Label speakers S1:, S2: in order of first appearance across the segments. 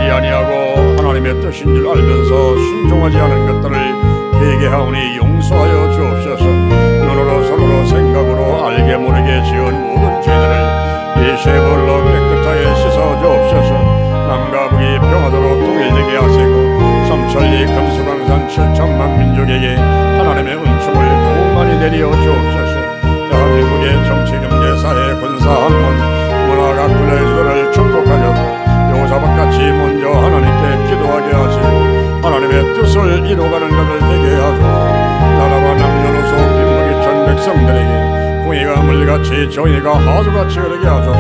S1: 알지 아니하고 하나님의 뜻인 줄 알면서 순종하지 않은 것들을 회개하오니 용서하여 주옵소서. 눈으로 손으로 생각으로 알게 모르게 지은 모든 죄들을 예수의 볼로 깨끗하게 씻어 주옵소서. 남과 북이 평화도록 통일되게 하시고 삼천리 금수강산 7천만 민족에게 하나님의 은총을 더욱 많이 내려 주옵소서. 대한민국의 정치, 경제, 사회, 군사, 학문, 문화가 군의들을 축복하셔서 여호사밧같이 먼저 하나님께 기도하게 하시고 하나님의 뜻을 이루어가는 것을 되게 하소서. 나라와 남녀노소 빈부귀천 백성들에게 공의가 물리같이 정의가 하수같이 흐르게 하소서.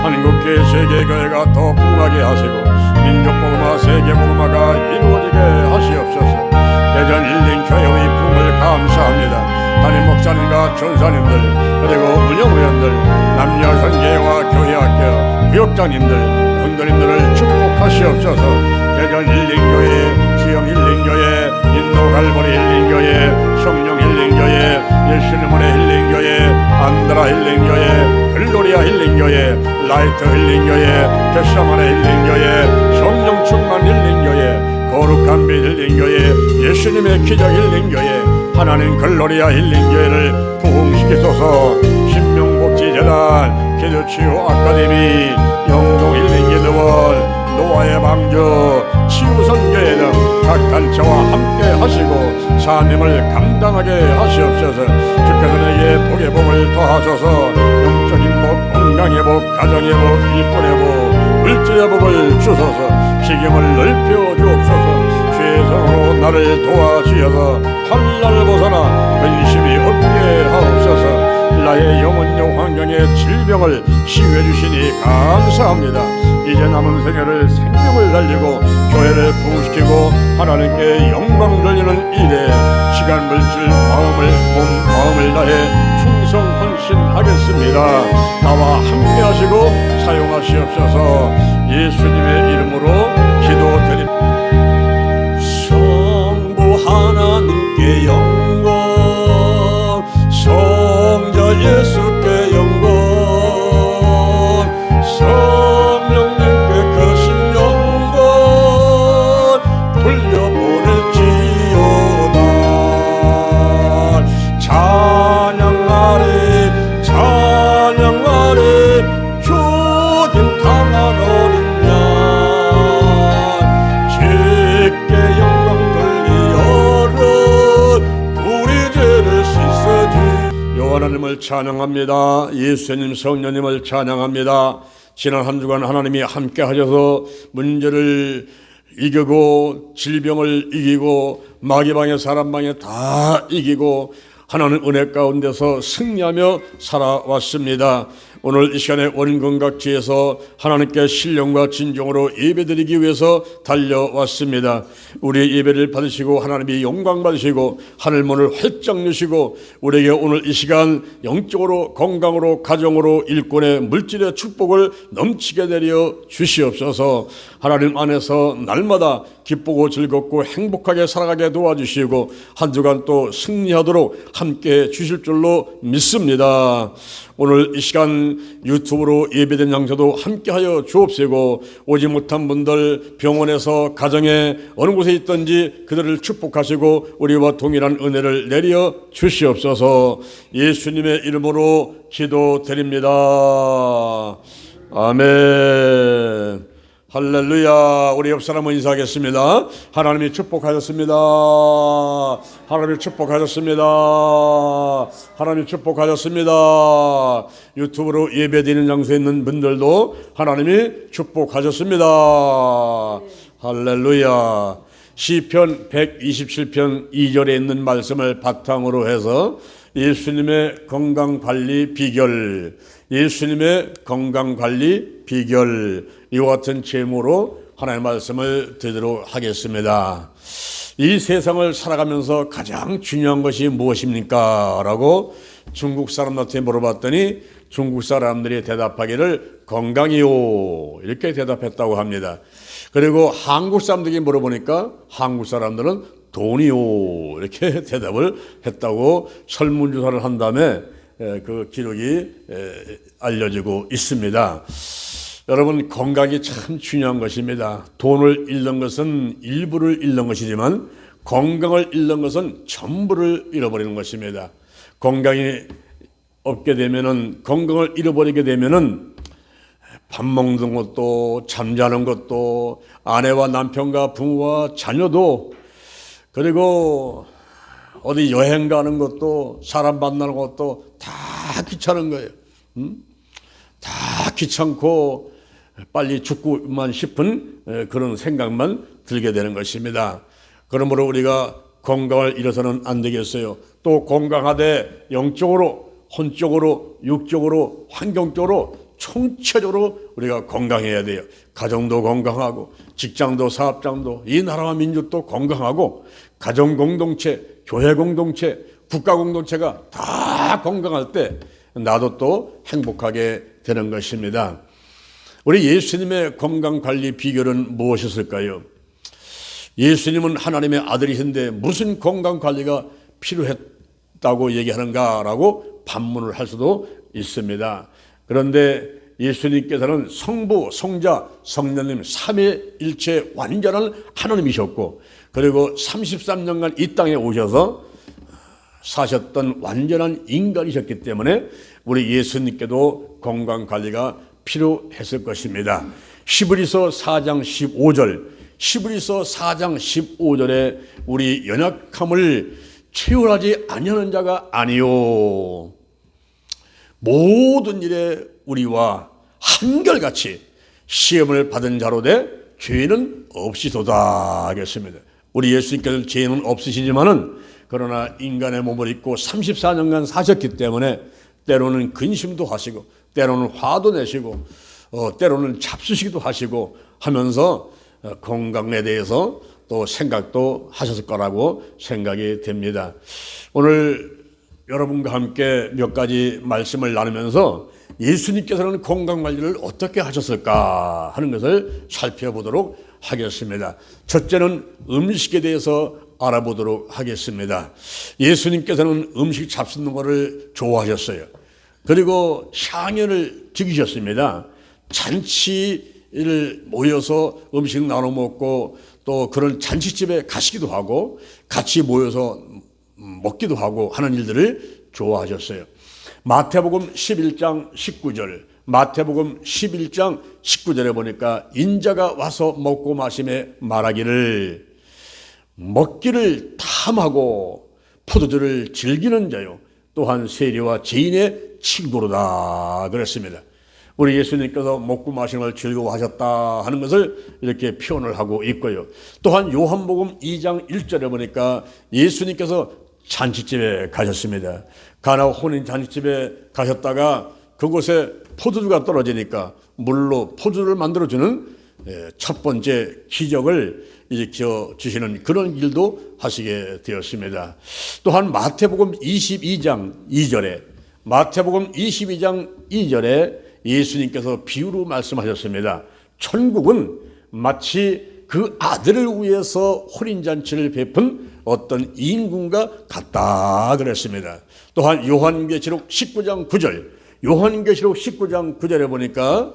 S1: 한국교회 세계교회가 더 풍하게 하시고 민족복음화 세계복음화가 이루어지게 하시옵소서. 대전 힐링교회의 품을 감사합니다. 담임 목사님과 전사님들 그리고 운영위원들 남녀 선교회와 교회학교 구역장님들 훈도님들을 축복하시옵소서. 대전 힐링교회, 수영 힐링교회, 인도 갈보리 힐링교회, 성령 힐링교회, 예수님의 힐링교회, 안드라 힐링교회, 글로리아 힐링교회, 라이트 힐링교회, 겟세마네 힐링교회, 성령 충만 힐링교회, 거룩한 빛 힐링교회, 예수님의 기적 힐링교회, 하나님 글로리아 힐링교회를 부흥시키소서. 신명복지재단, 기도치유 아카데미, 영동 힐링기도원, 노아의 방주, 치유선교회 등 각 단체와 함께 하시고 사님을 감당하게 하시옵소서. 주께서 내게 복의 복을 더하소서. 영적인 복, 건강의 복, 가정의 복, 일꾼의 복, 물질의 복을 주소서. 지경을 넓혀 주옵소서. 죄성으로 나를 도와주셔서 환난을 벗어나 근심이 없게 하옵소서. 나의 영혼적 환경의 질병을 치유해 주시니 감사합니다. 이제 남은 생애를 생명을 날리고 교회를 부흥시키고 하나님께 영광 돌리는 일에 시간, 물질, 마음을 다해 충성 헌신하겠습니다. 나와 함께 하시고 사용하시옵소서. 예수님의 이름으로 기도드립니다. 성부 하나님께 영광, 성자 예수께 영광, 성령님께 크신 영광 돌려보낼지어다. 찬양하리 찬양하리 주님 강한 어린 양, 주께 영광 돌리어라 우리 죄를 씻어주. 여호와 하나님을 찬양합니다. 예수님 성령님을 찬양합니다. 지난 한 주간 하나님이 함께 하셔서 문제를 이기고 질병을 이기고 마귀방에 사람방에 다 이기고 하나님 은혜 가운데서 승리하며 살아왔습니다. 오늘 이 시간에 원근각지에서 하나님께 신령과 진정으로 예배드리기 위해서 달려왔습니다. 우리의 예배를 받으시고 하나님이 영광 받으시고 하늘문을 활짝 여시고 우리에게 오늘 이 시간 영적으로 건강으로 가정으로 일꾼의 물질의 축복을 넘치게 내려 주시옵소서. 하나님 안에서 날마다 기쁘고 즐겁고 행복하게 살아가게 도와주시고 한 주간 또 승리하도록 함께 주실 줄로 믿습니다. 오늘 이 시간 유튜브로 예배된 장소도 함께하여 주옵시고 오지 못한 분들 병원에서 가정에 어느 곳에 있든지 그들을 축복하시고 우리와 동일한 은혜를 내려 주시옵소서. 예수님의 이름으로 기도드립니다. 아멘. 할렐루야. 우리 옆 사람은 인사하겠습니다. 하나님이 축복하셨습니다. 하나님이 축복하셨습니다. 하나님이 축복하셨습니다. 유튜브로 예배드리는 장소에 있는 분들도 하나님이 축복하셨습니다. 할렐루야. 시편 127편 2절에 있는 말씀을 바탕으로 해서 예수님의 건강관리 비결, 예수님의 건강관리 비결, 이와 같은 제목으로 하나님의 말씀을 드리도록 하겠습니다. 이 세상을 살아가면서 가장 중요한 것이 무엇입니까? 라고 중국 사람한테 물어봤더니 중국 사람들이 대답하기를 건강이요, 이렇게 대답했다고 합니다. 그리고 한국 사람들에게 물어보니까 한국 사람들은 돈이요, 이렇게 대답을 했다고 설문조사를 한 다음에 그 기록이 알려지고 있습니다. 여러분, 건강이 참 중요한 것입니다. 돈을 잃는 것은 일부를 잃는 것이지만 건강을 잃는 것은 전부를 잃어버리는 것입니다. 건강이 없게 되면은, 건강을 잃어버리게 되면은 밥 먹는 것도, 잠자는 것도, 아내와 남편과 부모와 자녀도, 그리고 어디 여행 가는 것도, 사람 만나는 것도 다 귀찮은 거예요. 다 귀찮고 빨리 죽고만 싶은 그런 생각만 들게 되는 것입니다. 그러므로 우리가 건강을 잃어서는 안 되겠어요. 또 건강하되 영적으로, 혼적으로, 육적으로, 환경적으로, 총체적으로 우리가 건강해야 돼요. 가정도 건강하고, 직장도, 사업장도, 이 나라와 민족도 건강하고, 가정 공동체, 교회 공동체, 국가 공동체가 다 건강할 때 나도 또 행복하게 되는 것입니다. 우리 예수님의 건강관리 비결은 무엇이었을까요? 예수님은 하나님의 아들이신데 무슨 건강관리가 필요했다고 얘기하는가라고 반문을 할 수도 있습니다. 그런데 예수님께서는 성부, 성자, 성령님 삼위일체 완전한 하나님이셨고, 그리고 33년간 이 땅에 오셔서 사셨던 완전한 인간이셨기 때문에 우리 예수님께도 건강관리가 필요했을 것입니다. 히브리서 4장 15절, 히브리서 4장 15절에 우리 연약함을 채울하지 아니하는 자가 아니요, 모든 일에 우리와 한결같이 시험을 받은 자로 돼 죄는 없이도다 하겠습니다. 우리 예수님께서는 죄는 없으시지만은, 그러나 인간의 몸을 입고 34년간 사셨기 때문에 때로는 근심도 하시고, 때로는 화도 내시고, 때로는 잡수시기도 하시고 하면서 건강에 대해서 또 생각도 하셨을 거라고 생각이 됩니다. 오늘 여러분과 함께 몇 가지 말씀을 나누면서 예수님께서는 건강관리를 어떻게 하셨을까 하는 것을 살펴보도록 하겠습니다. 첫째는 음식에 대해서 알아보도록 하겠습니다. 예수님께서는 음식 잡수는 것을 좋아하셨어요. 그리고 향연을 즐기셨습니다. 잔치를 모여서 음식 나눠 먹고, 또 그런 잔치집에 가시기도 하고 같이 모여서 먹기도 하고 하는 일들을 좋아하셨어요. 마태복음 11장 19절, 마태복음 11장 19절에 보니까 인자가 와서 먹고 마시며 말하기를, 먹기를 탐하고 포도주를 즐기는 자요, 또한 세리와 죄인의 친구로다 그랬습니다. 우리 예수님께서 먹고 마시는 걸 즐거워하셨다 하는 것을 이렇게 표현을 하고 있고요. 또한 요한복음 2장 1절에 보니까 예수님께서 잔치집에 가셨습니다. 가나 혼인 잔치집에 가셨다가 그곳에 포도주가 떨어지니까 물로 포도주를 만들어주는 첫 번째 기적을 일으켜 주시는 그런 일도 하시게 되었습니다. 또한 마태복음 22장 2절에, 마태복음 22장 2절에 예수님께서 비유로 말씀하셨습니다. 천국은 마치 그 아들을 위해서 혼인잔치를 베푼 어떤 임금과 같다 그랬습니다. 또한 요한계시록 19장 9절, 요한계시록 19장 9절에 보니까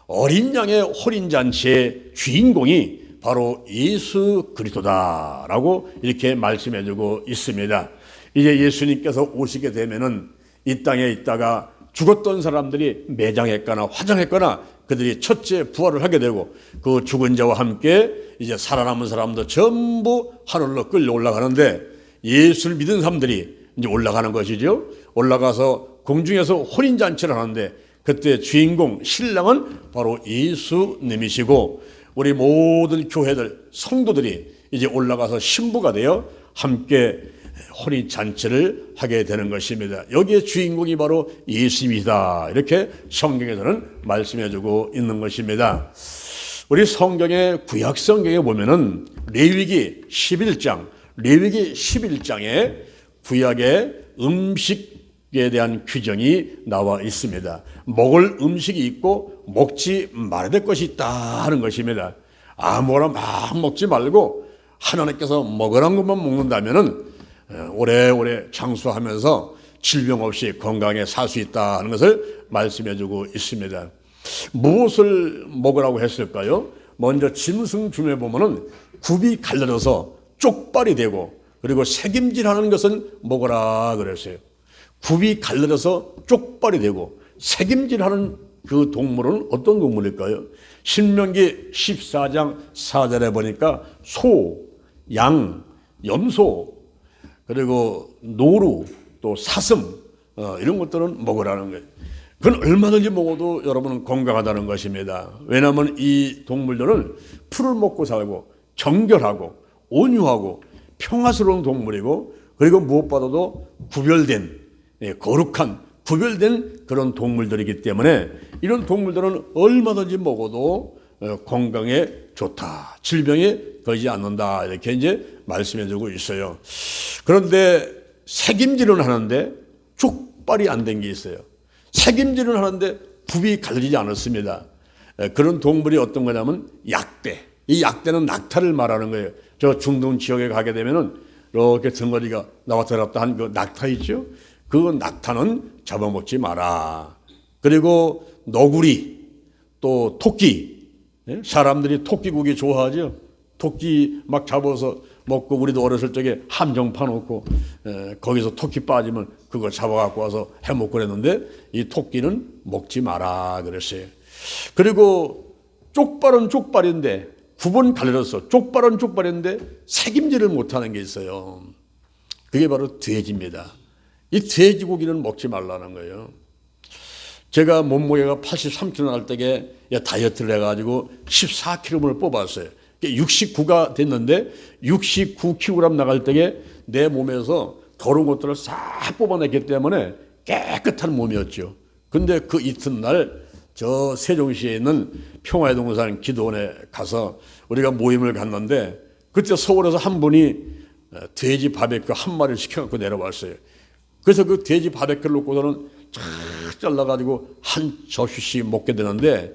S1: 어린 양의 혼인잔치의 주인공이 바로 예수 그리스도다라고 이렇게 말씀해 주고 있습니다. 이제 예수님께서 오시게 되면은 이 땅에 있다가 죽었던 사람들이 매장했거나 화장했거나 그들이 첫째 부활을 하게 되고, 그 죽은 자와 함께 이제 살아남은 사람도 전부 하늘로 끌려 올라가는데, 예수를 믿은 사람들이 이제 올라가는 것이죠. 올라가서 공중에서 혼인잔치를 하는데, 그때 주인공 신랑은 바로 예수님이시고, 우리 모든 교회들 성도들이 이제 올라가서 신부가 되어 함께 혼인잔치를 하게 되는 것입니다. 여기에 주인공이 바로 예수님이다, 이렇게 성경에서는 말씀해주고 있는 것입니다. 우리 성경의 구약 성경에 보면은 레위기 11장에 구약의 음식에 대한 규정이 나와 있습니다. 먹을 음식이 있고 먹지 말아야 될 것이 있다 하는 것입니다. 아무거나 막 먹지 말고 하나님께서 먹으라는 것만 먹는다면은 오래오래 장수하면서 질병 없이 건강에 살 수 있다 하는 것을 말씀해 주고 있습니다. 무엇을 먹으라고 했을까요? 먼저 짐승중에 보면은 굽이 갈라져서 쪽발이 되고, 그리고 새김질하는 것은 먹으라 그랬어요. 굽이 갈라져서 쪽발이 되고 새김질하는 그 동물은 어떤 동물일까요? 신명기 14장 4절에 보니까 소, 양, 염소, 그리고 노루, 또 사슴, 이런 것들은 먹으라는 거예요. 그건 얼마든지 먹어도 여러분은 건강하다는 것입니다. 왜냐하면 이 동물들은 풀을 먹고 살고 정결하고 온유하고 평화스러운 동물이고, 그리고 무엇보다도 구별된, 거룩한 구별된 그런 동물들이기 때문에 이런 동물들은 얼마든지 먹어도 건강에 좋다, 질병에 걸리지 않는다, 이렇게 이제 말씀해 주고 있어요. 그런데 새김질은 하는데 족발이 안 된 게 있어요. 새김질은 하는데 굽이 갈리지 않았습니다. 그런 동물이 어떤 거냐면 약대. 이 약대는 낙타를 말하는 거예요. 저 중동 지역에 가게 되면은 이렇게 등거리가 나왔다 갔다 한 그 낙타 있죠? 그 낙타는 잡아먹지 마라. 그리고 너구리, 또 토끼. 사람들이 토끼고기 좋아하죠? 토끼 막 잡아서 먹고, 우리도 어렸을 적에 함정 파놓고 거기서 토끼 빠지면 그거 잡아갖고 와서 해먹고 그랬는데, 이 토끼는 먹지 마라 그랬어요. 그리고 쪽발은 쪽발인데 굽은 갈라졌어. 쪽발은 쪽발인데 새김질을 못하는 게 있어요. 그게 바로 돼지입니다. 이 돼지고기는 먹지 말라는 거예요. 제가 몸무게가 83kg 날 때에 다이어트를 해가지고 14kg을 뽑았어요. 69가 됐는데 69kg 나갈 때에 내 몸에서 더러운 것들을 싹 뽑아냈기 때문에 깨끗한 몸이었죠. 근데 그 이튿날 저 세종시에 있는 평화의 동산 기도원에 가서 우리가 모임을 갔는데, 그때 서울에서 한 분이 돼지 바베큐 한 마리를 시켜갖고 내려왔어요. 그래서 그 돼지 바베큐를 놓고서는 쫙 잘라가지고 한 접시씩 먹게 되는데,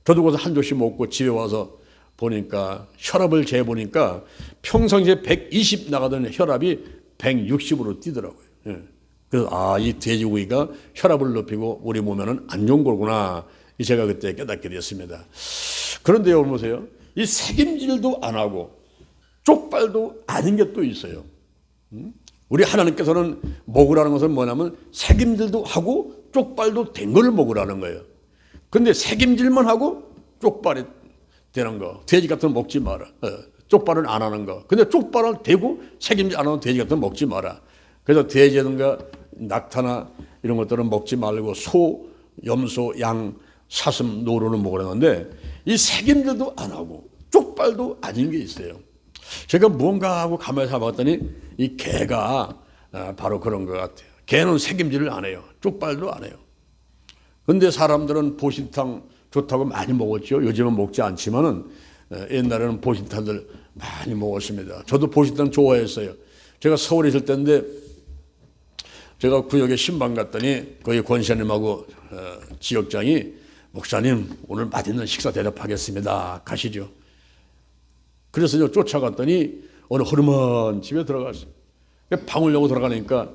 S1: 저도 거기서 한 접시 먹고 집에 와서 보니까 혈압을 재보니까 평상시에 120 나가던 혈압이 160으로 뛰더라고요. 그래서 이 돼지고기가 혈압을 높이고 우리 몸에는 안 좋은 거구나, 제가 그때 깨닫게 됐습니다. 그런데 여러분 보세요. 이 새김질도 안 하고 쪽발도 아닌 게 또 있어요. 우리 하나님께서는 먹으라는 것은 뭐냐면 새김질도 하고 쪽발도 된 걸 먹으라는 거예요. 근데 새김질만 하고 쪽발이 되는 거, 돼지 같은 거 먹지 마라. 쪽발은 안 하는 거. 근데 쪽발은 되고 새김질 안 하는 돼지 같은 거 먹지 마라. 그래서 돼지든가 낙타나 이런 것들은 먹지 말고 소, 염소, 양, 사슴, 노루는 먹으라는데, 이 새김질도 안 하고 쪽발도 아닌 게 있어요. 제가 무언가 하고 가만히 살아봤더니 이 개가 바로 그런 것 같아요. 개는 새김질을 안 해요. 쪽발도 안 해요. 근데 사람들은 보신탕 좋다고 많이 먹었죠. 요즘은 먹지 않지만은 옛날에는 보신탕들 많이 먹었습니다. 저도 보신탕 좋아했어요. 제가 서울에 있을 때인데, 제가 구역에 신방 갔더니 거기 권사님하고 지역장이, 목사님 오늘 맛있는 식사 대접하겠습니다, 가시죠. 그래서 쫓아갔더니 어느 허름한 집에 들어갔어요. 방을 열고 들어가니까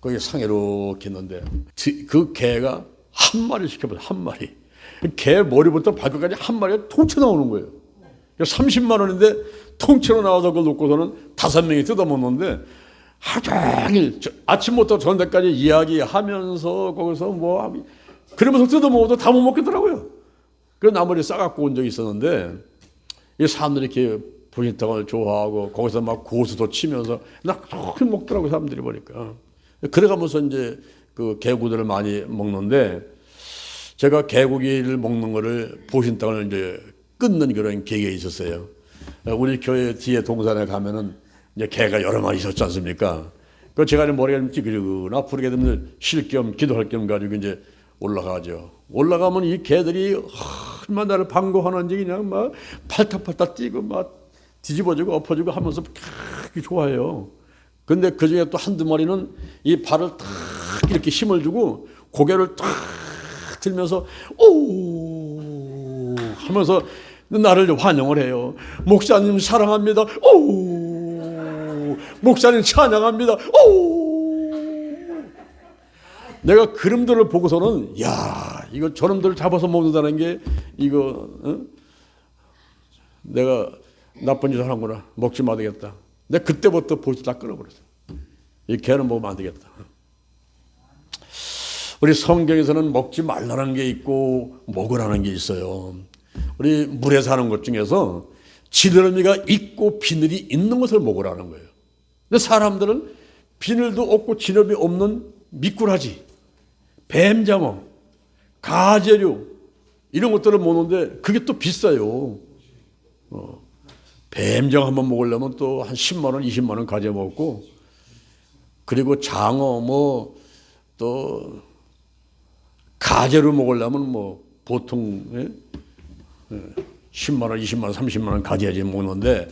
S1: 거기 상해로 있는데 그 개가 한 마리 시켜봤어요. 한 마리. 개 머리부터 발끝까지 한 마리가 통째로 나오는 거예요. 30만 원인데 통째로 나와서 그걸 놓고서는 5명이 뜯어먹는데, 하루 종일 아침부터 저녁까지 이야기하면서 거기서 뭐 그러면서 뜯어먹어도 다 못 먹겠더라고요. 그래서 나머지 싸갖고 온 적이 있었는데, 이 사람들이 이렇게 보신탕을 좋아하고 거기서 막 고수도 치면서 그렇게 먹더라고요, 사람들이 보니까. 그래가면서 이제 그 개고기들을 많이 먹는데, 제가 개고기를 먹는 거를 보신탕을 이제 끊는 그런 계기가 있었어요. 우리 교회 뒤에 동산에 가면은 이제 개가 여러 마리 있었지 않습니까? 그 제가 머리가 좀 찌그러나 부르게 되면 쉴 겸 기도할 겸 가지고 이제 올라가죠. 올라가면 이 개들이 얼마나 나를 반가워하는지 그냥 막 팔딱팔딱 뛰고 막 뒤집어지고 엎어지고 하면서 그렇게 좋아해요. 근데 그 중에 또 한두 마리는 이 발을 탁 이렇게 힘을 주고 고개를 탁 들면서 오 하면서 나를 환영을 해요. 목사님 사랑합니다. 오 목사님 찬양합니다. 오 내가 그림들을 보고서는 야 이거 저놈들 잡아서 먹는다는 게 이거 내가 나쁜 짓을 하는구나. 먹지 마 되겠다. 내가 그때부터 벌써 다 끊어버렸어. 이 개는 먹으면 안 되겠다. 우리 성경에서는 먹지 말라는 게 있고 먹으라는 게 있어요. 우리 물에 사는 것 중에서 지느러미가 있고 비늘이 있는 것을 먹으라는 거예요. 근데 사람들은 비늘도 없고 지느러미 없는 미꾸라지, 뱀장어, 가재류 이런 것들을 먹는데 그게 또 비싸요. 뱀장어 한번 먹으려면 또 한 10만 원, 20만 원 가재 먹고, 그리고 장어 또 가재로 먹으려면 보통 10만 원, 20만 원, 30만 원 가져야지 먹는데,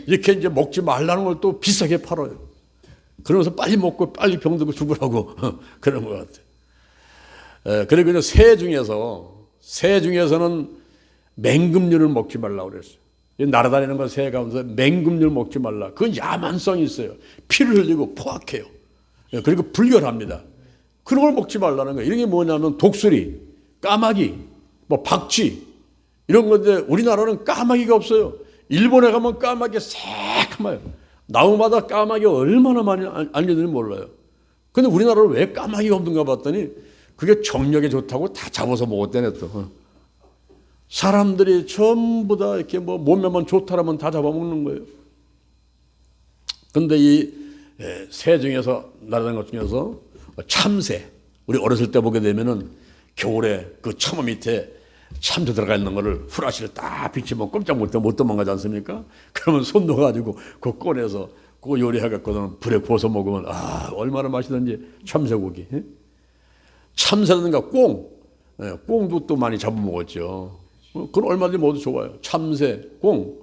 S1: 이렇게 이제 먹지 말라는 걸 또 비싸게 팔아요. 그러면서 빨리 먹고 빨리 병들고 죽으라고 그런 것 같아요. 그리고 이제 새 중에서는 맹금류를 먹지 말라고 그랬어요. 날아다니는 건 새 가운데 맹금류를 먹지 말라. 그건 야만성이 있어요. 피를 흘리고 포악해요. 그리고 불결합니다. 그런 걸 먹지 말라는 거예요. 이런 게 뭐냐면 독수리, 까마귀, 박쥐 이런 건데 우리나라는 까마귀가 없어요. 일본에 가면 까마귀가 새카마요. 나무마다 까마귀가 얼마나 많이 알려드는지 몰라요. 근데 우리나라는 왜 까마귀가 없는가 봤더니 그게 정력에 좋다고 다 잡아서 먹었대네 또. 사람들이 전부 다 이렇게 몸매만 좋다라면 다 잡아먹는 거예요. 근데 이 새 중에서 날아다니는 것 중에서 참새, 우리 어렸을 때 보게 되면은 겨울에 그 처마 밑에 참새 들어가 있는 거를 후라시를 딱 비치면 꼼짝 못 도망가지 않습니까? 그러면 손 넣어가지고 그거 꺼내서 그거 요리해갖고는 불에 구워서 먹으면 얼마나 맛있는지. 참새고기, 참새라든가 꽁도 또 많이 잡아먹었죠. 그건 얼마든지 모두 좋아요. 참새, 꽁,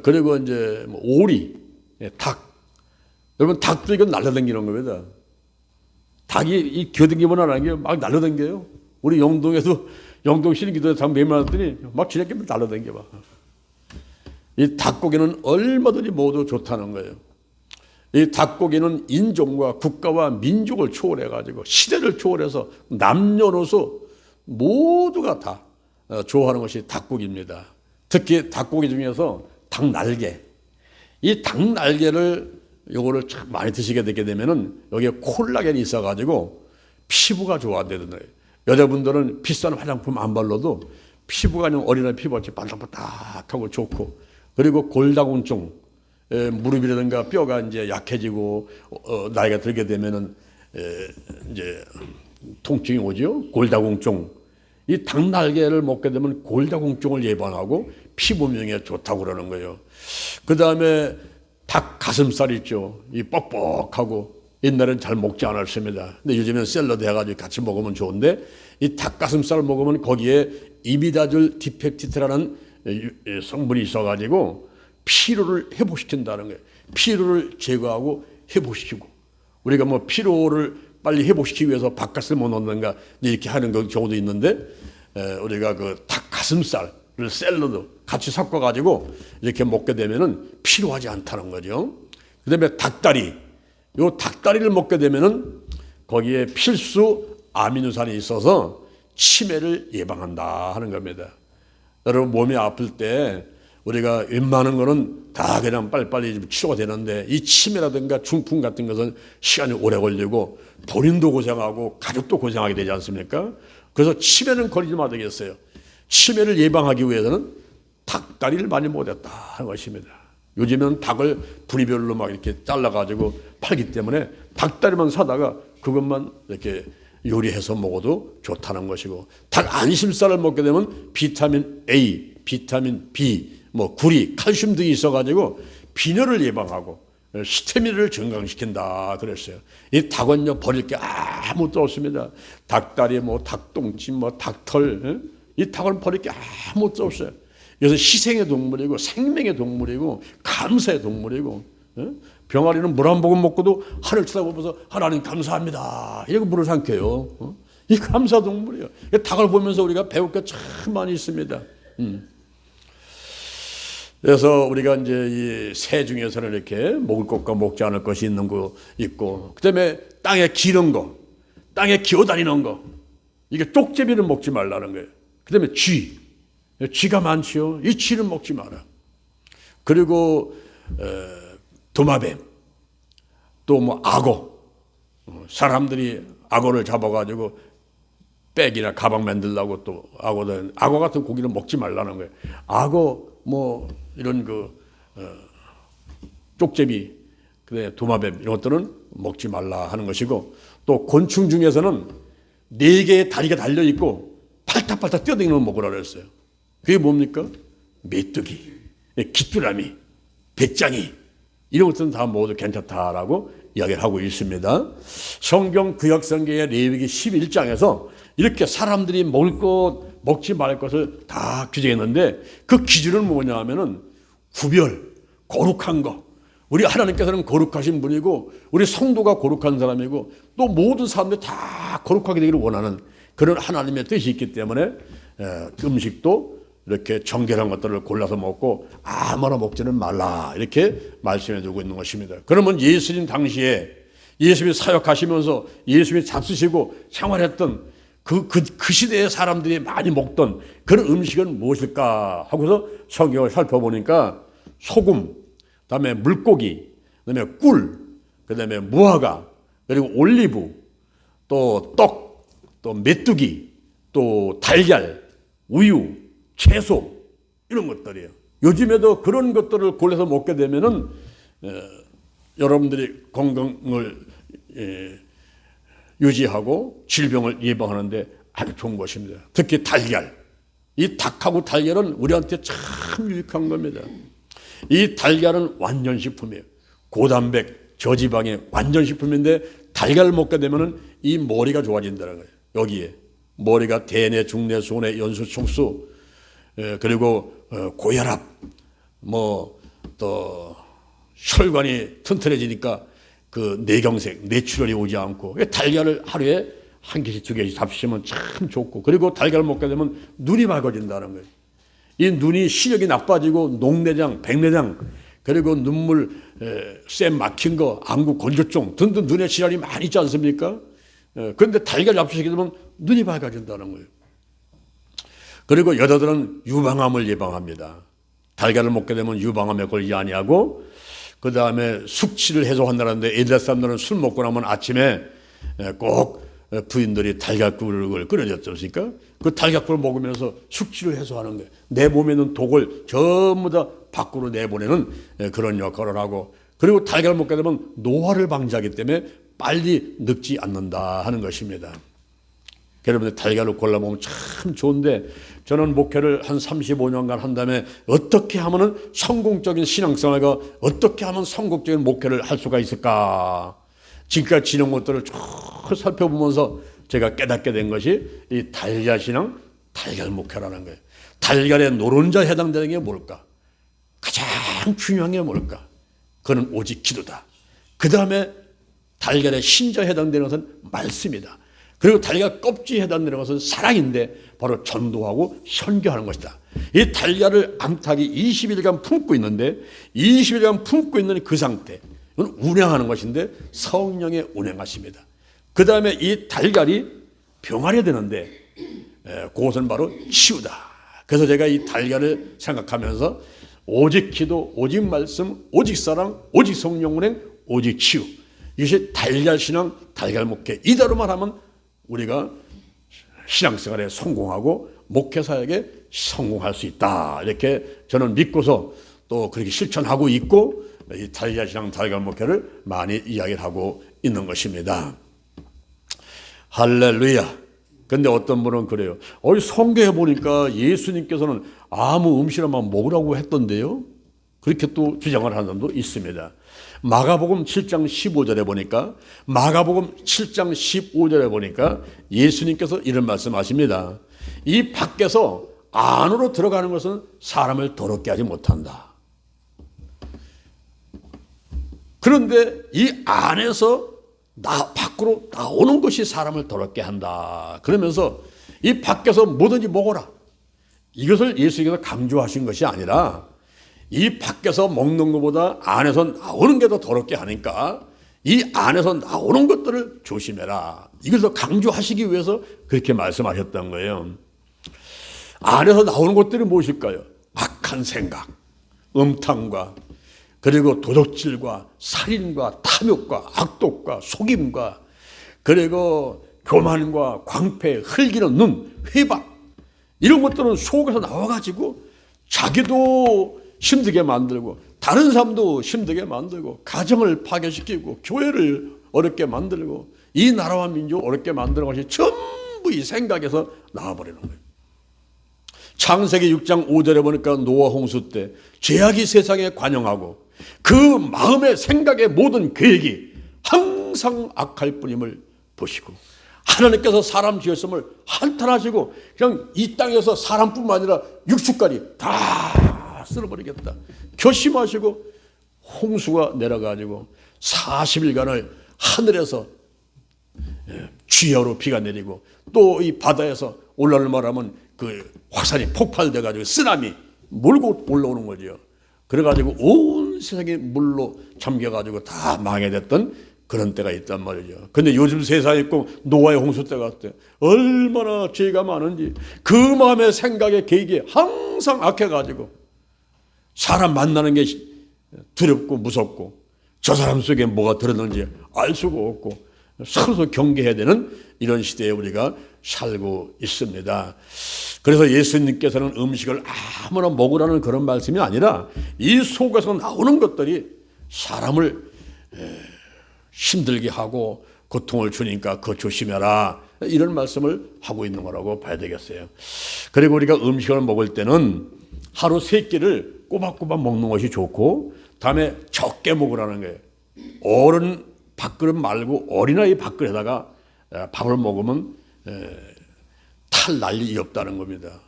S1: 그리고 이제 오리, 닭. 여러분 닭도 이건 날라다니는 겁니다. 닭이 이 겨댕기만 하는 게 막 날라다녀요. 우리 영동에도 영동 신기도에 닭 매만했더니 막 지네끼리 날라다녀 봐. 이 닭고기는 얼마든지 모두 좋다는 거예요. 이 닭고기는 인종과 국가와 민족을 초월해가지고 시대를 초월해서 남녀노소 모두가 다 좋아하는 것이 닭고기입니다. 특히 닭고기 중에서 닭날개. 이 닭날개를 요거를 참 많이 드시게 되게 되면은 여기에 콜라겐이 있어가지고 피부가 좋아한다는 거예요. 여자분들은 비싼 화장품 안 발라도 피부가 그냥 어린아이 피부같이 반짝반짝하고 좋고, 그리고 골다공증, 무릎이라든가 뼈가 이제 약해지고 나이가 들게 되면은 이제 통증이 오죠. 골다공증. 이 닭날개를 먹게 되면 골다공증을 예방하고 피부 미용에 좋다고 그러는 거예요. 그 다음에 닭 가슴살 있죠. 이 뻑뻑하고 옛날엔 잘 먹지 않았습니다. 근데 요즘엔 샐러드 해가지고 같이 먹으면 좋은데, 이 닭 가슴살 먹으면 거기에 이미다졸 디펙티트라는 성분이 있어가지고 피로를 회복시킨다는 거예요. 피로를 제거하고 회복시키고, 우리가 피로를 빨리 회복시키기 위해서 바깥을 못 넣는가 이렇게 하는 경우도 있는데, 우리가 그 닭 가슴살을 샐러드 같이 섞어가지고 이렇게 먹게 되면은 피로하지 않다는 거죠. 그 다음에 닭다리. 요 닭다리를 먹게 되면은 거기에 필수 아미노산이 있어서 치매를 예방한다 하는 겁니다. 여러분 몸이 아플 때 우리가 웬만한 거는 다 그냥 빨리빨리 치료가 되는데, 이 치매라든가 중풍 같은 것은 시간이 오래 걸리고 본인도 고생하고 가족도 고생하게 되지 않습니까? 그래서 치매는 걸리지 말아야겠어요. 치매를 예방하기 위해서는 닭다리를 많이 먹었다 하는 것입니다. 요즘은 닭을 부위별로 막 이렇게 잘라가지고 팔기 때문에 닭다리만 사다가 그것만 이렇게 요리해서 먹어도 좋다는 것이고, 닭 안심살을 먹게 되면 비타민 A, 비타민 B, 구리, 칼슘 등이 있어가지고 빈혈을 예방하고 스태미나를 증강시킨다 그랬어요. 이 닭은요 버릴 게 아무것도 없습니다. 닭다리, 닭똥집, 닭털, 이 닭은 버릴 게 아무것도 없어요. 그래서 희생의 동물이고 생명의 동물이고 감사의 동물이고, 병아리는 물 한 모금 먹고도 하늘 쳐다보면서 하나님 감사합니다 이러고 물을 삼켜요. 이 감사 동물이에요. 닭을 보면서 우리가 배울 게 참 많이 있습니다. 그래서 우리가 이제 이 새 중에서는 이렇게 먹을 것과 먹지 않을 것이 있는 거 있고, 그다음에 땅에 기는 거, 땅에 기어다니는 거, 이게 쪽제비를 먹지 말라는 거예요. 그 다음에 쥐가 많지요. 이 쥐는 먹지 마라. 그리고 도마뱀, 또 뭐 악어, 사람들이 악어를 잡아가지고 백이나 가방 만들려고 또 악어 같은 고기는 먹지 말라는 거예요. 악어 뭐 이런 쪽제비, 그다음에 도마뱀 이런 것들은 먹지 말라 하는 것이고, 또 곤충 중에서는 4개의 다리가 달려 있고 팔딱팔딱 뛰어다니는 걸 먹으라 그랬어요. 그게 뭡니까? 메뚜기, 귀뚜라미, 배짱이 이런 것들은 다 모두 괜찮다라고 이야기를 하고 있습니다. 성경 구약성경의 레위기 11장에서 이렇게 사람들이 먹을 것, 먹지 말 것을 다 규정했는데, 그 기준은 뭐냐 하면은 구별, 거룩한 것. 우리 하나님께서는 거룩하신 분이고 우리 성도가 거룩한 사람이고 또 모든 사람들이 다 거룩하게 되기를 원하는 그런 하나님의 뜻이 있기 때문에 음식도 이렇게 정결한 것들을 골라서 먹고 아무나 먹지는 말라 이렇게 말씀해 주고 있는 것입니다. 그러면 예수님 당시에 예수님이 사역하시면서 예수님이 잡수시고 생활했던 그 시대의 사람들이 많이 먹던 그런 음식은 무엇일까 하고서 성경을 살펴보니까 소금, 그다음에 물고기, 그다음에 꿀, 그다음에 무화과, 그리고 올리브, 또 떡, 또 메뚜기, 또 달걀, 우유, 채소 이런 것들이에요. 요즘에도 그런 것들을 골라서 먹게 되면은 여러분들이 건강을 유지하고 질병을 예방하는데 아주 좋은 것입니다. 특히 달걀, 이 닭하고 달걀은 우리한테 참 유익한 겁니다. 이 달걀은 완전식품이에요. 고단백, 저지방의 완전식품인데 달걀을 먹게 되면은 이 머리가 좋아진다는 거예요. 여기에 머리가 대뇌, 중뇌, 소뇌, 연수, 촉수, 그리고 고혈압, 또 혈관이 튼튼해지니까 그 뇌경색, 뇌출혈이 오지 않고, 달걀을 하루에 1개씩 2개씩 잡수시면 참 좋고, 그리고 달걀을 먹게 되면 눈이 밝아진다는 거예요. 이 눈이 시력이 나빠지고 녹내장, 백내장, 그리고 눈물, 쌤 막힌 거, 안구 건조증 등등 눈의 질환이 많이 있지 않습니까? 그런데 달걀 잡수시게 되면 눈이 밝아진다는 거예요. 그리고 여자들은 유방암을 예방합니다. 달걀을 먹게 되면 유방암에 걸리지 아니하고, 그 다음에 숙취를 해소한다는데 옛날 사람들은 술 먹고 나면 아침에 꼭 부인들이 달걀국을 끓여줬지 않습니까? 그 달걀국을 먹으면서 숙취를 해소하는 거예요. 내 몸에 있는 독을 전부 다 밖으로 내보내는 그런 역할을 하고, 그리고 달걀을 먹게 되면 노화를 방지하기 때문에 빨리 늙지 않는다 하는 것입니다. 여러분들 달걀을 골라 먹으면 참 좋은데, 저는 목회를 한 35년간 한 다음에 어떻게 하면 성공적인 신앙생활과 어떻게 하면 성공적인 목회를 할 수가 있을까, 지금까지 지는 것들을 쭉 살펴보면서 제가 깨닫게 된 것이 이 달걀 신앙, 달걀 목회라는 거예요. 달걀의 노른자에 해당되는 게 뭘까? 가장 중요한 게 뭘까? 그건 오직 기도다. 그 다음에 달걀의 신자에 해당되는 것은 말씀이다. 그리고 달걀 껍질에 해당되는 것은 사랑인데 바로 전도하고 선교하는 것이다. 이 달걀을 암탉이 20일간 품고 있는데 20일간 품고 있는 그 상태, 이건 운행하는 것인데 성령의 운행하십니다. 그 다음에 이 달걀이 병아리 되는데 그것은 바로 치유다. 그래서 제가 이 달걀을 생각하면서 오직 기도, 오직 말씀, 오직 사랑, 오직 성령 운행, 오직 치유, 이것이 달걀 신앙, 달걀 목회. 이대로만 하면 우리가 신앙생활에 성공하고 목회사역에 성공할 수 있다, 이렇게 저는 믿고서 또 그렇게 실천하고 있고, 이 달걀 신앙, 달걀 목회를 많이 이야기를 하고 있는 것입니다. 할렐루야. 근데 어떤 분은 그래요. 성경에 보니까 예수님께서는 아무 음식이라만 먹으라고 했던데요. 그렇게 또 주장을 하는 사람도 있습니다. 마가복음 7장 15절에 보니까, 마가복음 7장 15절에 보니까 예수님께서 이런 말씀하십니다. 이 밖에서 안으로 들어가는 것은 사람을 더럽게 하지 못한다. 그런데 이 안에서 밖으로 나오는 것이 사람을 더럽게 한다. 그러면서 이 밖에서 뭐든지 먹어라, 이것을 예수님께서 강조하신 것이 아니라 이 밖에서 먹는 것보다 안에서 나오는 게 더 더럽게 하니까 이 안에서 나오는 것들을 조심해라, 이걸 더 강조하시기 위해서 그렇게 말씀하셨던 거예요. 안에서 나오는 것들이 무엇일까요? 악한 생각, 음탕과 그리고 도둑질과 살인과 탐욕과 악독과 속임과 그리고 교만과 광패, 흘기는 눈, 회박, 이런 것들은 속에서 나와가지고 자기도 힘들게 만들고 다른 사람도 힘들게 만들고 가정을 파괴시키고 교회를 어렵게 만들고 이 나라와 민족을 어렵게 만드는 것이 전부 이 생각에서 나와버리는 거예요. 창세기 6장 5절에 보니까 노아 홍수 때 죄악이 세상에 관영하고 그 마음의 생각의 모든 계획이 항상 악할 뿐임을 보시고 하나님께서 사람 지었음을 한탄하시고 그냥 이 땅에서 사람뿐만 아니라 육축까지 다 쓸어버리겠다 결심하시고 홍수가 내려가지고 40일간을 하늘에서 쥐어로 비가 내리고 또 이 바다에서 올라올 말하면 그 화산이 폭발돼 가지고 쓰나미 몰고 올라오는 거죠. 그래가지고 온 세상이 물로 잠겨가지고 다 망해됐던 그런 때가 있단 말이죠. 근데 요즘 세상에 꼭 노아의 홍수 때 같아. 얼마나 죄가 많은지 그 마음의 생각의 계획이 항상 악해가지고 사람 만나는 게 두렵고 무섭고 저 사람 속에 뭐가 들었는지 알 수가 없고 서로 경계해야 되는 이런 시대에 우리가 살고 있습니다. 그래서 예수님께서는 음식을 아무나 먹으라는 그런 말씀이 아니라 이 속에서 나오는 것들이 사람을 힘들게 하고 고통을 주니까 그거 조심해라 이런 말씀을 하고 있는 거라고 봐야 되겠어요. 그리고 우리가 음식을 먹을 때는 하루 3끼를 꼬박꼬박 먹는 것이 좋고 다음에 적게 먹으라는 거예요. 어른 밥그릇 말고 어린아이 밥그릇에다가 밥을 먹으면 탈 날이 없다는 겁니다.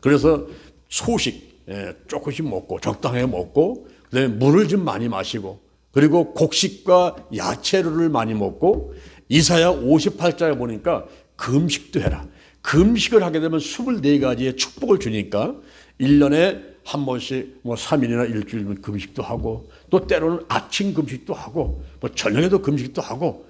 S1: 그래서 소식 조금씩 먹고 적당하게 먹고 그다음에 물을 좀 많이 마시고 그리고 곡식과 야채류를 많이 먹고 이사야 58장에 보니까 금식도 해라. 금식을 하게 되면 24가지의 축복을 주니까 1년에 한 번씩 뭐 3일이나 일주일 금식도 하고 또 때로는 아침 금식도 하고 뭐 저녁에도 금식도 하고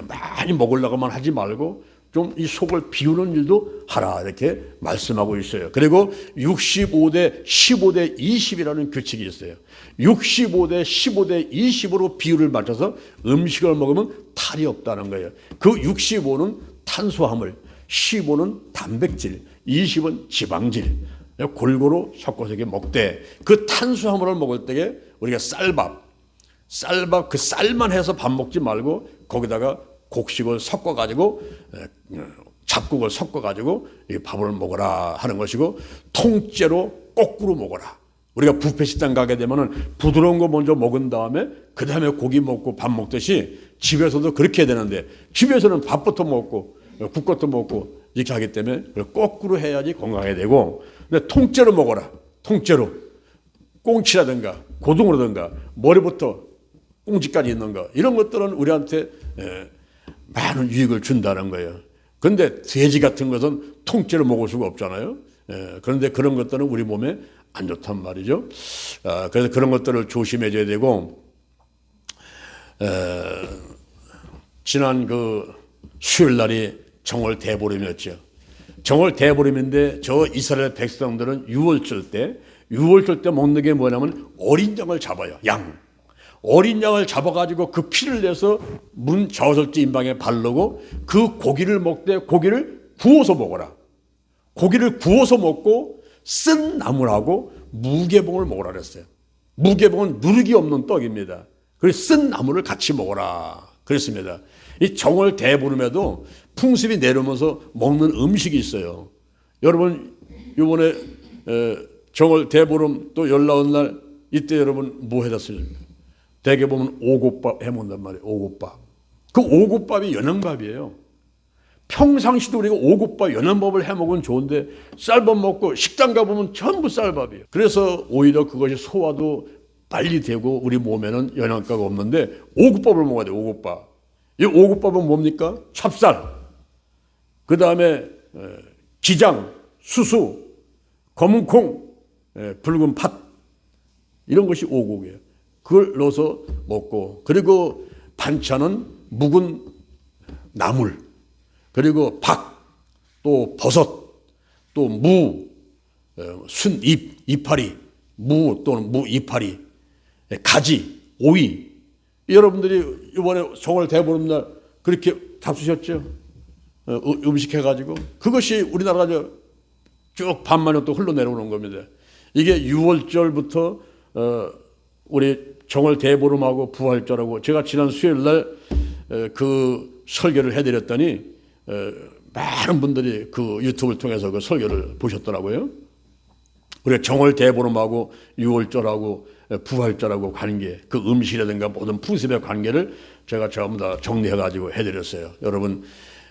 S1: 많이 먹으려고만 하지 말고 좀 이 속을 비우는 일도 하라 이렇게 말씀하고 있어요. 그리고 65대 15대 20이라는 규칙이 있어요. 65대 15대 20으로 비율을 맞춰서 음식을 먹으면 탈이 없다는 거예요. 그 65는 탄수화물, 15는 단백질, 20은 지방질 골고루 섞어서 먹되 그 탄수화물을 먹을 때에 우리가 쌀밥 그 쌀만 해서 밥 먹지 말고 거기다가 곡식을 섞어가지고 잡곡을 섞어가지고 밥을 먹어라 하는 것이고 통째로 거꾸로 먹어라. 우리가 뷔페 식당 가게 되면은 부드러운 거 먼저 먹은 다음에 그 다음에 고기 먹고 밥 먹듯이 집에서도 그렇게 해야 되는데 집에서는 밥부터 먹고 국것도 먹고 이렇게 하기 때문에 거꾸로 해야지 건강하게 되고 근데 통째로 먹어라. 통째로 꽁치라든가 고등어라든가 머리부터 꽁지까지 있는 거 이런 것들은 우리한테 많은 유익을 준다는 거예요. 그런데 돼지 같은 것은 통째로 먹을 수가 없잖아요. 그런데 그런 것들은 우리 몸에 안 좋단 말이죠. 그래서 그런 것들을 조심해줘야 되고 지난 그 수요일 날이 정월 대보름이었죠. 정월 대보름인데 저 이스라엘 백성들은 유월절 때 먹는 게 뭐냐면 어린 양을 잡아요. 어린 양을 잡아가지고 그 피를 내서 문 저설지 인방에 바르고 그 고기를 먹되 고기를 구워서 먹어라. 고기를 구워서 먹고 쓴 나물하고 무개봉을 먹으라 그랬어요. 무개봉은 누룩이 없는 떡입니다. 그래서 쓴 나물을 같이 먹어라 그랬습니다. 이 정월 대보름에도 풍습이 내려오면서 먹는 음식이 있어요. 여러분 이번에 정월 대보름 또 연나온 날 이때 여러분 뭐 해놨습니까? 대개 보면 오곡밥 해먹는단 말이에요. 오곡밥. 그 오곡밥이 연양밥이에요. 평상시도 우리가 오곡밥 연양밥을 해먹으면 좋은데 쌀밥 먹고 식당 가보면 전부 쌀밥이에요. 그래서 오히려 그것이 소화도 빨리 되고 우리 몸에는 영양가가 없는데 오곡밥을 먹어야 돼요. 오곡밥. 이 오곡밥은 뭡니까? 찹쌀, 그 다음에 기장, 수수, 검은 콩, 붉은 팥 이런 것이 오곡이에요. 그걸 넣어서 먹고 그리고 반찬은 묵은 나물 그리고 박, 또 버섯, 또 무, 순잎, 이파리, 무 또는 무 이파리, 가지, 오이. 여러분들이 이번에 정월 대보름 날 그렇게 잡수셨죠? 음식 해가지고. 그것이 우리나라가 쭉 반만년 또 흘러내려오는 겁니다. 이게 6월절부터 우리 정월 대보름하고 부활절하고 제가 지난 수요일 날 그 설교를 해드렸더니 많은 분들이 그 유튜브를 통해서 그 설교를 보셨더라고요. 우리가 정월 대보름하고 6월절하고 부활절하고 관계, 그 음식이라든가 모든 풍습의 관계를 제가 전부 다 정리해가지고 해드렸어요. 여러분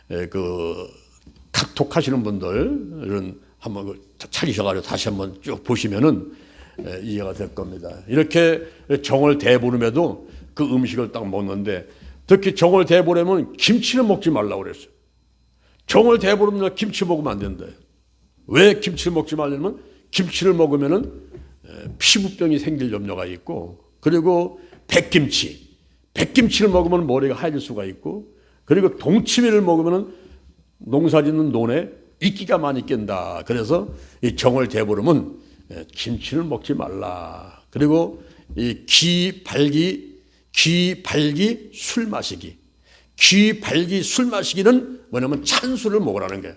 S1: 그 카톡 하시는 분들은 한번 찾으셔가지고 다시 한번 쭉 보시면은 이해가 될 겁니다. 이렇게 정월 대보름에도 그 음식을 딱 먹는데 특히 정월 대보름은 김치를 먹지 말라고 그랬어요. 정월 대보름날 김치 먹으면 안 된다. 왜 김치를 먹지 말냐면 김치를 먹으면은 피부병이 생길 염려가 있고, 그리고 백김치를 먹으면 머리가 하얘질 수가 있고, 그리고 동치미를 먹으면은 농사짓는 논에 이끼가 많이 낀다. 그래서 이 정월 대보름은 김치를 먹지 말라. 그리고 이 귀발기 술 마시기. 귀발기 술 마시기는 뭐냐면 찬술을 먹으라는 거예요.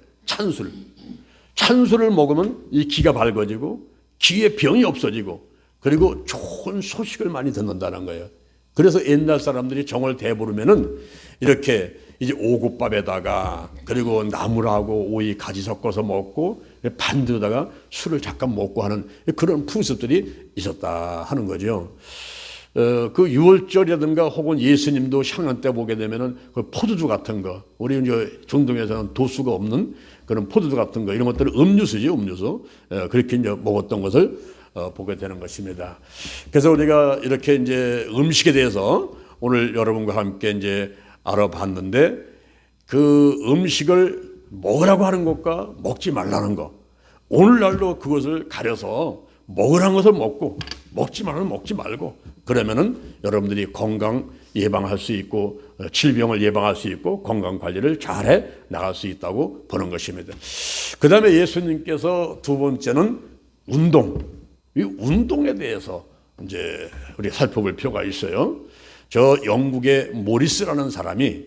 S1: 찬술을 먹으면 이 귀가 밝아지고 귀에 병이 없어지고 그리고 좋은 소식을 많이 듣는다는 거예요. 그래서 옛날 사람들이 정월 대보름에는 이렇게 이제 오곡밥에다가 그리고 나물하고 오이 가지 섞어서 먹고 반두에다가 술을 잠깐 먹고 하는 그런 풍습들이 있었다 하는 거죠. 그 6월절이라든가 혹은 예수님도 향년 때 보게 되면은 그 포도주 같은 거, 우리 이제 중동에서는 도수가 없는 그런 포도주 같은 거, 이런 것들은 음료수지, 음료수. 그렇게 이제 먹었던 것을 보게 되는 것입니다. 그래서 우리가 이렇게 이제 음식에 대해서 오늘 여러분과 함께 이제 알아봤는데, 그 음식을 먹으라고 하는 것과 먹지 말라는 것, 오늘날도 그것을 가려서 먹으라는 것을 먹고 먹지 말라는 먹지 말고, 그러면은 여러분들이 건강 예방할 수 있고 질병을 예방할 수 있고 건강 관리를 잘해 나갈 수 있다고 보는 것입니다. 그 다음에 예수님께서 두 번째는 운동. 이 운동에 대해서 이제 우리 살펴볼 필요가 있어요. 저 영국의 모리스라는 사람이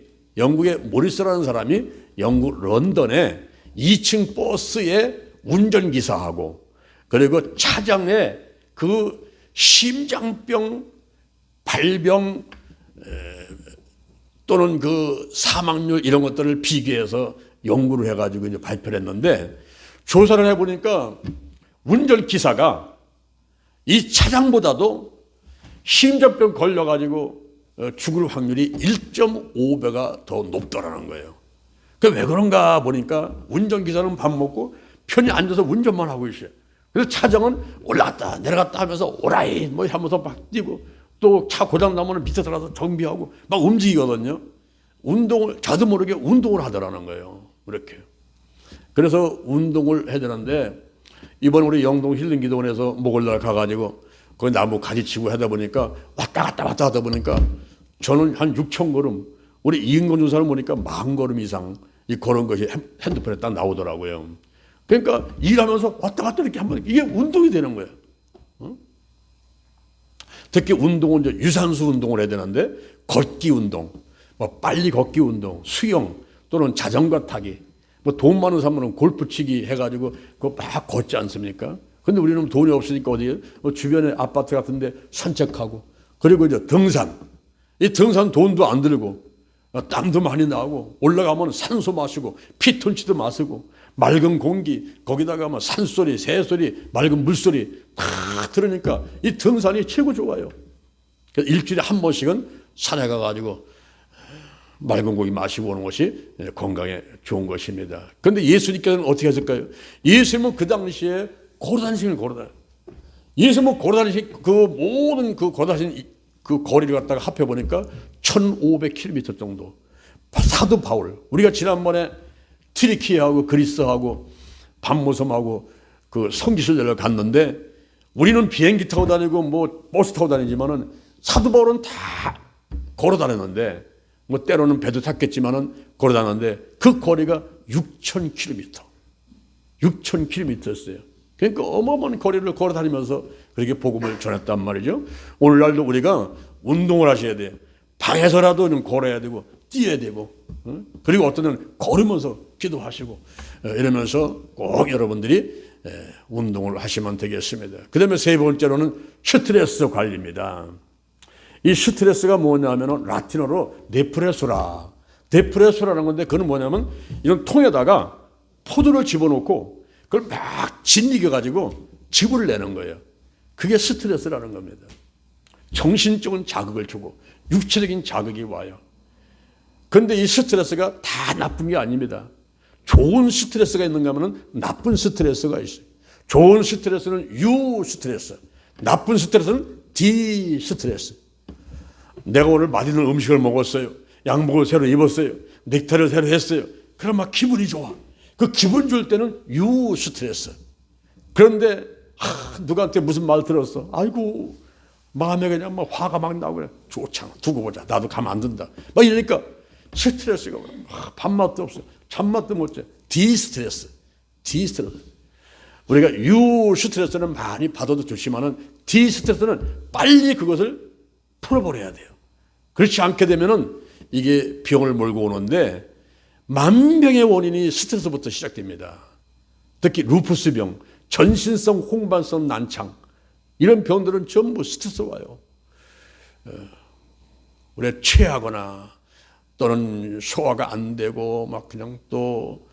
S1: 영국 런던에 2층 버스의 운전기사하고 그리고 차장에 그 심장병, 발병 또는 그 사망률 이런 것들을 비교해서 연구를 해가지고 이제 발표를 했는데, 조사를 해보니까 운전기사가 이 차장보다도 심장병 걸려가지고 죽을 확률이 1.5배가 더 높더라는 거예요. 왜 그런가 보니까 운전기사는 밥 먹고 편히 앉아서 운전만 하고 있어요. 그래서 차장은 올라갔다 내려갔다 하면서 오라이 뭐 하면서 막 뛰고, 또 차 고장 나면 밑에 들어가서 정비하고 막 움직이거든요. 운동을, 자도 모르게 운동을 하더라는 거예요. 그렇게. 그래서 운동을 해야 되는데, 이번 우리 영동 힐링기도원에서 목요일날 가가지고 거기 나무 가지치고 하다 보니까 왔다 갔다 하다 보니까 저는 한 6,000걸음, 우리 이은건 주사를 보니까 10,000걸음 이상 이 그런 것이 핸드폰에 딱 나오더라고요. 그러니까 일하면서 왔다 갔다 이렇게 한번, 이게 운동이 되는 거예요. 특히 운동은 이제 유산소 운동을 해야 되는데, 걷기 운동, 뭐 빨리 걷기 운동, 수영 또는 자전거 타기, 뭐 돈 많은 사람은 골프 치기 해가지고 그거 막 걷지 않습니까? 근데 우리는 돈이 없으니까 어디 주변에 아파트 같은데 산책하고, 그리고 이제 등산. 이 등산 돈도 안 들고 땀도 많이 나고 올라가면 산소 마시고 피톤치드 마시고 맑은 공기, 거기다가 뭐 산소리, 새소리, 맑은 물소리 다 들으니까 이 등산이 최고 좋아요. 그래서 일주일에 한 번씩은 산에 가가지고 맑은 공기 마시고 오는 것이 건강에 좋은 것입니다. 그런데 예수님께서는 어떻게 하셨을까요? 예수님은 그 당시에 걸어다니시는 걸어다녀요. 예수님은 걸어다니신 그 모든 그 걸어다니신 그 거리를 갖다가 합해보니까 1,500km 정도. 사도 바울, 우리가 지난번에 트리키하고 그리스하고 밤모섬하고 그 성지순례를 갔는데, 우리는 비행기 타고 다니고 뭐 버스 타고 다니지만은 사도 바울은 다 걸어 다녔는데, 뭐 때로는 배도 탔겠지만은 걸어다녔는데 그 거리가 6,000km. 6,000km였어요. 그러니까 어마어마한 거리를 걸어다니면서 그렇게 복음을 전했단 말이죠. 오늘날도 우리가 운동을 하셔야 돼요. 방에서라도 좀 걸어야 되고 뛰어야 되고, 그리고 어떤 때는 걸으면서 기도하시고 이러면서 꼭 여러분들이 운동을 하시면 되겠습니다. 그 다음에 세 번째로는 스트레스 관리입니다. 이 스트레스가 뭐냐면 라틴어로 데프레소라. 데프레소라는 건데 그건 뭐냐면 이런 통에다가 포도를 집어넣고 그걸 막 짓이겨가지고 즙을 내는 거예요. 그게 스트레스라는 겁니다. 정신적인 자극을 주고 육체적인 자극이 와요. 그런데 이 스트레스가 다 나쁜 게 아닙니다. 좋은 스트레스가 있는가 하면 나쁜 스트레스가 있어요. 좋은 스트레스는 U 스트레스, 나쁜 스트레스는 D 스트레스. 내가 오늘 맛있는 음식을 먹었어요. 양복을 새로 입었어요. 넥타이를 새로 했어요. 그럼 막 기분이 좋아. 그 기분 줄 때는 U 스트레스. 그런데 누구한테 무슨 말 들었어? 아이고 마음에 그냥 막 화가 막 나고 그래. 좋잖아. 두고 보자. 나도 가만 안 둔다. 막 이러니까 스트레스가 밥맛도 없어. 잠맛도 못 자. D 스트레스. D 스트레스. 우리가 U 스트레스는 많이 받아도 좋지만은 D 스트레스는 빨리 그것을 풀어버려야 돼요. 그렇지 않게 되면은 이게 병을 몰고 오는데 만병의 원인이 스트레스부터 시작됩니다. 특히 루푸스병, 전신성 홍반성 난창 이런 병들은 전부 스트레스 와요. 우리가 체하거나 또는 소화가 안 되고 막 그냥 또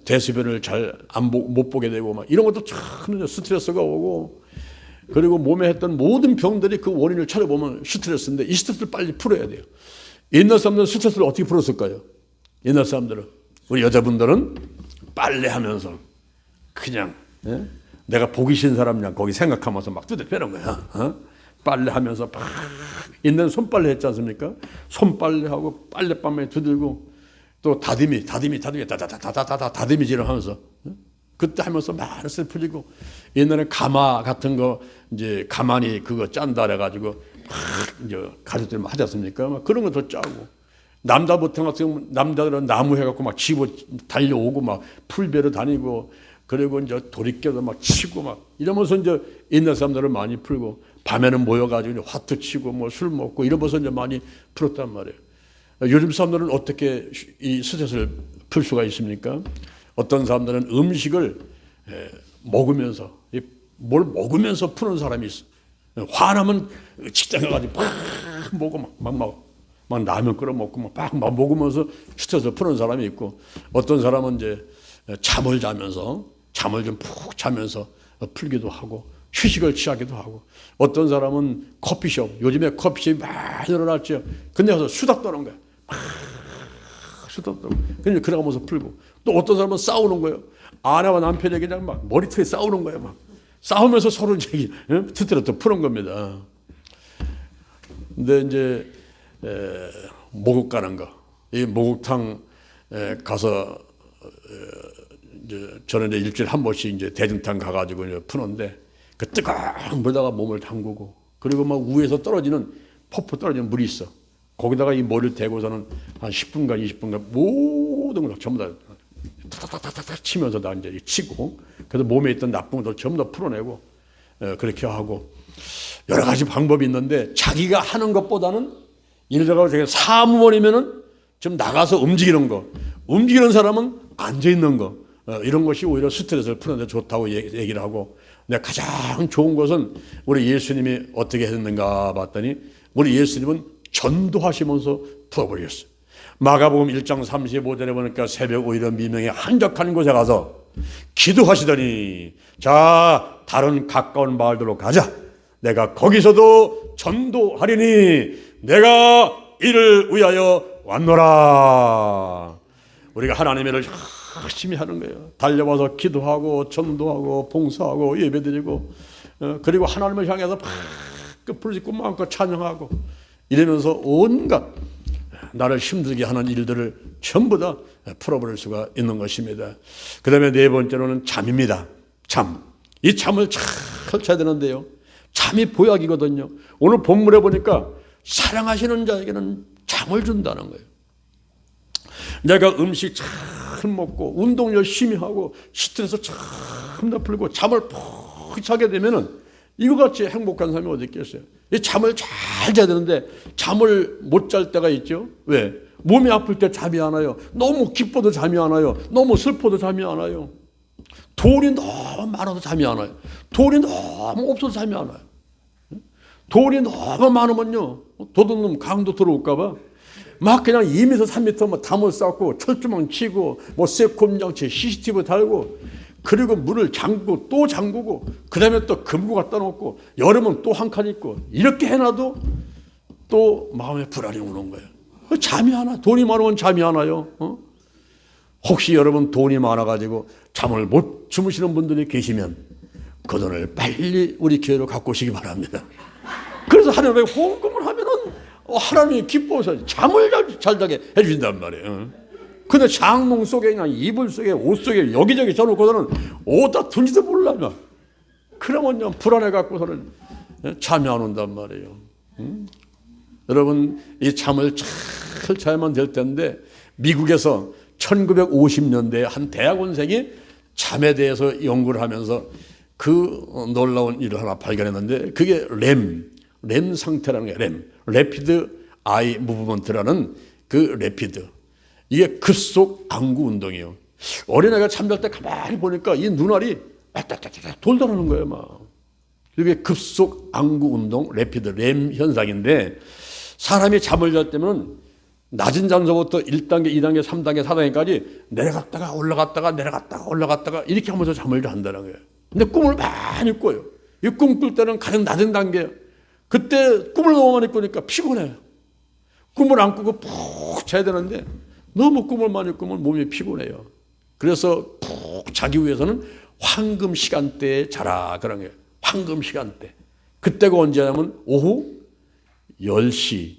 S1: 대소변을 잘 못 보게 되고 막 이런 것도 참 스트레스가 오고, 그리고 몸에 했던 모든 병들이 그 원인을 찾아보면 스트레스인데 이 스트레스를 빨리 풀어야 돼요. 옛날 사람들은 스트레스를 어떻게 풀었을까요? 옛날 사람들은, 우리 여자분들은 빨래하면서 그냥 내가 보기 싫은 사람이랑 거기 생각하면서 막 뜯어빼는 거야. 빨래하면서 막 옛날에 손빨래 했지 않습니까? 손빨래하고 빨래밤에 두들고 또 다듬이 다듬이질을 하면서 그때 하면서 많은 스트레스 풀리고, 옛날에 가마 같은 거 이제 가만히 그거 짠다 그래가지고 막 이제 가족들 하지 않습니까? 막 그런 것도 짜고, 남자 보통 같은 경우 남자들은 나무 해갖고 막 집어 달려오고 막 풀베러 다니고, 그리고 이제 도리깨도 막 치고 막 이러면서 이제 옛날 사람들은 많이 풀고, 밤에는 모여가지고 화투 치고 뭐 술 먹고 이러면서 이제 많이 풀었단 말이에요. 요즘 사람들은 어떻게 이 스트레스를 풀 수가 있습니까? 어떤 사람들은 음식을 먹으면서, 뭘 먹으면서 푸는 사람이 있어. 화나면 직장 가가지고 막 먹고 막 라면 끓여 먹고 막 먹으면서 스트레스를 푸는 사람이 있고, 어떤 사람은 이제 잠을 좀 푹 자면서 풀기도 하고 휴식을 취하기도 하고, 어떤 사람은 커피숍, 요즘에 커피숍이 많이 늘어났죠. 근데 가서 수다 떠는 거야. 수다 떠고, 그냥 그러면서 풀고, 또 어떤 사람은 싸우는 거예요. 아내와 남편이 그냥 막 머리털에 싸우는 거예요. 막 싸우면서 서로 이제 스트레스 푸는 겁니다. 근데 이제 목욕 가는 거, 이 목욕탕 가서 이제 저는 이제 일주일에 한 번씩 이제 대중탕 가가지고 이제 푸는데, 그 뜨거운 물에다가 몸을 담그고, 그리고 막 위에서 퍼프 떨어지는 물이 있어. 거기다가 이 머리를 대고서는 한 10분간 20분간 모든 걸 전부 다 탁탁탁탁 치면서 다 이제 치고, 그래서 몸에 있던 나쁜 것들 전부 다 풀어내고, 그렇게 하고, 여러 가지 방법이 있는데 자기가 하는 것보다는 예를 들어 제가 사무원이면은 좀 나가서 움직이는 사람은 앉아 있는 거, 이런 것이 오히려 스트레스를 푸는데 좋다고 얘기를 하고, 내가 가장 좋은 것은 우리 예수님이 어떻게 했는가 봤더니 우리 예수님은 전도하시면서 풀어버렸어요. 마가복음 1장 35절에 보니까 새벽 오히려 미명에 한적한 곳에 가서 기도하시더니, 자, 다른 가까운 마을들로 가자. 내가 거기서도 전도하리니 내가 이를 위하여 왔노라. 우리가 하나님의 일을 열심히 하는 거예요. 달려와서 기도하고 전도하고 봉사하고 예배드리고, 그리고 하나님을 향해서 막 부르짖고 마음껏 찬양하고 이러면서 온갖 나를 힘들게 하는 일들을 전부 다 풀어버릴 수가 있는 것입니다. 그 다음에 네 번째로는 잠입니다. 잠. 이 잠을 잘 쳐야 되는데요, 잠이 보약이거든요. 오늘 본문에 보니까 사랑하시는 자에게는 잠을 준다는 거예요. 내가 음식 잘 먹고 운동 열심히 하고 스트레스 참나 풀고 잠을 푹 자게 되면은 이거같이 행복한 사람이 어디 있겠어요. 이 잠을 잘 자야 되는데 잠을 못 잘 때가 있죠. 왜? 몸이 아플 때 잠이 안 와요. 너무 기뻐도 잠이 안 와요. 너무 슬퍼도 잠이 안 와요. 돈이 너무 많아도 잠이 안 와요. 돈이 너무 없어도 잠이 안 와요. 돈이 너무 많으면요, 도둑놈 강도 들어올까 봐 막 그냥 2m 3m 뭐 담을 쌓고 철조망 치고 뭐 세콤 장치 CCTV 달고 그리고 문을 잠그고 또 잠그고 그 다음에 또 금고 갖다 놓고 여름은 또 한 칸 있고 이렇게 해놔도 또 마음에 불안이 오는 거예요. 잠이 안 와. 돈이 많으면 잠이 안 와요. 혹시 여러분 돈이 많아가지고 잠을 못 주무시는 분들이 계시면 그 돈을 빨리 우리 교회로 갖고 오시기 바랍니다. 그래서 하나님의 헌금을 하면은 하나님이 기뻐서 잠을 잘 자게 해주신단 말이에요. 근데 장롱 속에 그냥 이불 속에 옷 속에 여기저기 쳐놓고서는 어디다 둔지도 몰라. 그러면 불안해 갖고서는 잠이 안 온단 말이에요. 여러분 이 잠을 잘 자야만 될 텐데 미국에서 1950년대에 한 대학원생이 잠에 대해서 연구를 하면서 그 놀라운 일을 하나 발견했는데 그게 렘 상태라는 거예요. 래피드 아이 무브먼트라는 그 래피드. 이게 급속 안구 운동이에요. 어린아이가 잠잘 때 가만히 보니까 이 눈알이 딱딱딱딱 돌더라는 거예요, 막. 이게 급속 안구 운동, 래피드 렘 현상인데 사람이 잠을 잘 때면 낮은 잠서부터 1단계, 2단계, 3단계, 4단계까지 내려갔다가 올라갔다가 이렇게 하면서 잠을 잔다는 거예요. 근데 꿈을 많이 꿔요. 이 꿈 꿀 때는 가장 낮은 단계예요. 그때 꿈을 너무 많이 꾸니까 피곤해요. 꿈을 안 꾸고 푹 자야 되는데 너무 꿈을 많이 꾸면 몸이 피곤해요. 그래서 푹 자기 위해서는 황금 시간대에 자라 그런 거예요. 황금 시간대. 그때가 언제냐면 오후 10시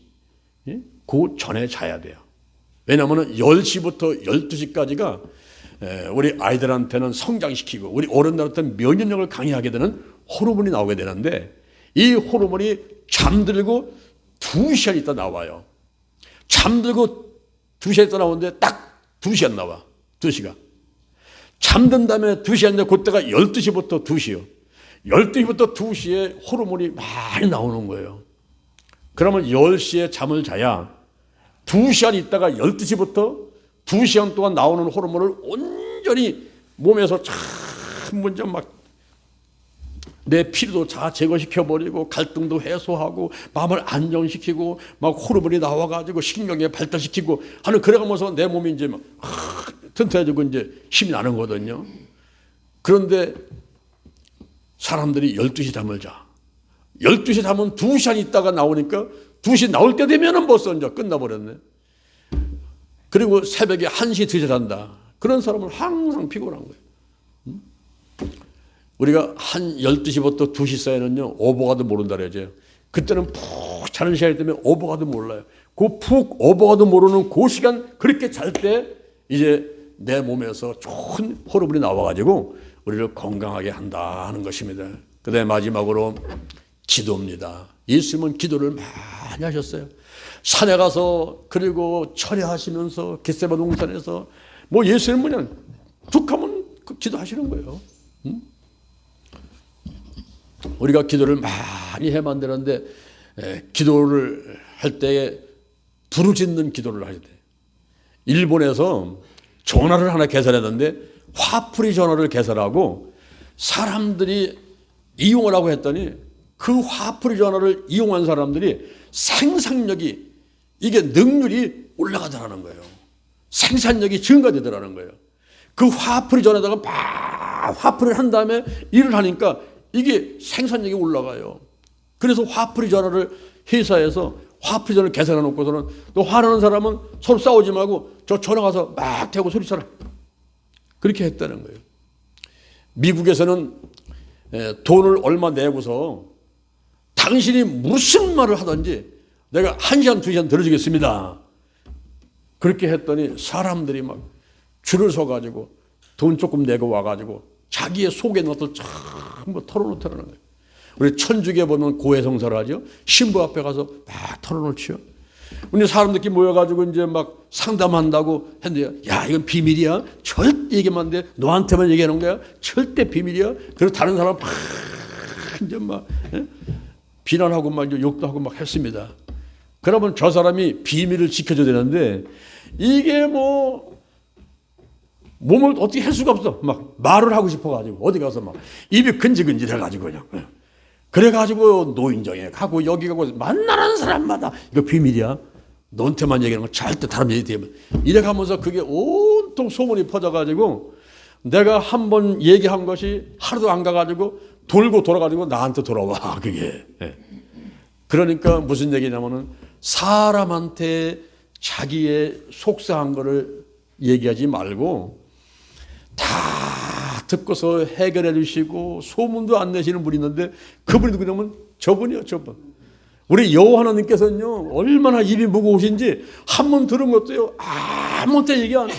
S1: 그 전에 자야 돼요. 왜냐하면 10시부터 12시까지가 우리 아이들한테는 성장시키고 우리 어른들한테는 면역력을 강화하게 되는 호르몬이 나오게 되는데 이 호르몬이 잠들고 2시간 있다 나와요. 잠들고 2시간 있다 나오는데 딱 2시간 나와. 2시간. 잠든 다음에 2시간인데 그때가 12시부터 2시요. 12시부터 2시에 호르몬이 많이 나오는 거예요. 그러면 10시에 잠을 자야 2시간 있다가 12시부터 2시간 동안 나오는 호르몬을 온전히 몸에서 참 먼저 막 내 피로도 다 제거시켜버리고 갈등도 해소하고 마음을 안정시키고 막 호르몬이 나와가지고 신경에 발달시키고 하는 그래가면서 내 몸이 이제 막 튼튼해지고 이제 힘이 나는 거거든요. 그런데 사람들이 12시 잠을 자. 12시 자면 2시간 있다가 나오니까 2시 나올 때 되면은 벌써 이제 끝나버렸네. 그리고 새벽에 1시, 2시 잔다. 그런 사람은 항상 피곤한 거예요. 우리가 한 12시부터 2시 사이는요, 오버가도 모른다 그러죠. 그때는 푹 자는 시간이 되면 오버가도 몰라요. 그 푹 오버가도 모르는 그 시간 그렇게 잘 때 이제 내 몸에서 좋은 호르몬이 나와가지고 우리를 건강하게 한다 하는 것입니다. 그 다음에 마지막으로 기도입니다. 예수님은 기도를 많이 하셨어요. 산에 가서 그리고 철야하시면서 겟세마네 동산에서 뭐 예수님은 그냥 툭 하면 기도하시는 거예요. 우리가 기도를 많이 해만 되는데 기도를 할 때에 부르짖는 기도를 하야 돼. 일본에서 전화를 하나 개설했는데 화풀이 전화를 개설하고 사람들이 이용을 하고 했더니 그 화풀이 전화를 이용한 사람들이 생산력이 이게 능률이 올라가더라는 거예요. 생산력이 증가되더라는 거예요. 그 화풀이 전화에다가 막 화풀이를 한 다음에 일을 하니까 이게 생산력이 올라가요. 그래서 화풀이 전화를 회사에서 화풀이 전화를 개설해 놓고서는 또 화나는 사람은 서로 싸우지 말고 저 전화 가서 막 대고 소리쳐라. 그렇게 했다는 거예요. 미국에서는 돈을 얼마 내고서 당신이 무슨 말을 하든지 내가 1시간, 2시간 들어주겠습니다. 그렇게 했더니 사람들이 막 줄을 서가지고 돈 조금 내고 와가지고 자기의 속에 있는 것들 전부 털어놓더라는 거예요. 우리 천주교에 보면 고해성사를 하죠. 신부 앞에 가서 막 털어놓지요. 우리 사람들끼리 모여가지고 이제 막 상담한다고 했는데, 야, 이건 비밀이야. 절대 얘기하면 안 돼. 너한테만 얘기하는 거야. 절대 비밀이야. 그래서 다른 사람 막 이제 막 비난하고 막 욕도 하고 막 했습니다. 그러면 저 사람이 비밀을 지켜줘야 되는데, 이게 뭐 몸을 어떻게 할 수가 없어. 막 말을 하고 싶어가지고 어디 가서 막 입이 근질근질해가지고 그냥. 그래가지고 노인정에 가고 여기 가고 만나는 사람마다 이거 비밀이야. 너한테만 얘기하는 거 절대 다른 얘기 되면 이래가면서 그게 온통 소문이 퍼져가지고 내가 한번 얘기한 것이 하루도 안 가가지고 돌고 돌아가지고 나한테 돌아와 그게. 그러니까 무슨 얘기냐면은 사람한테 자기의 속상한 거를 얘기하지 말고 다 듣고서 해결해 주시고 소문도 안 내시는 분이 있는데 그분이 누구냐면 저분이요, 저분. 우리 여호와 하나님께서는요 얼마나 입이 무거우신지 한 번 들은 것도요 아무한테 얘기 안 해.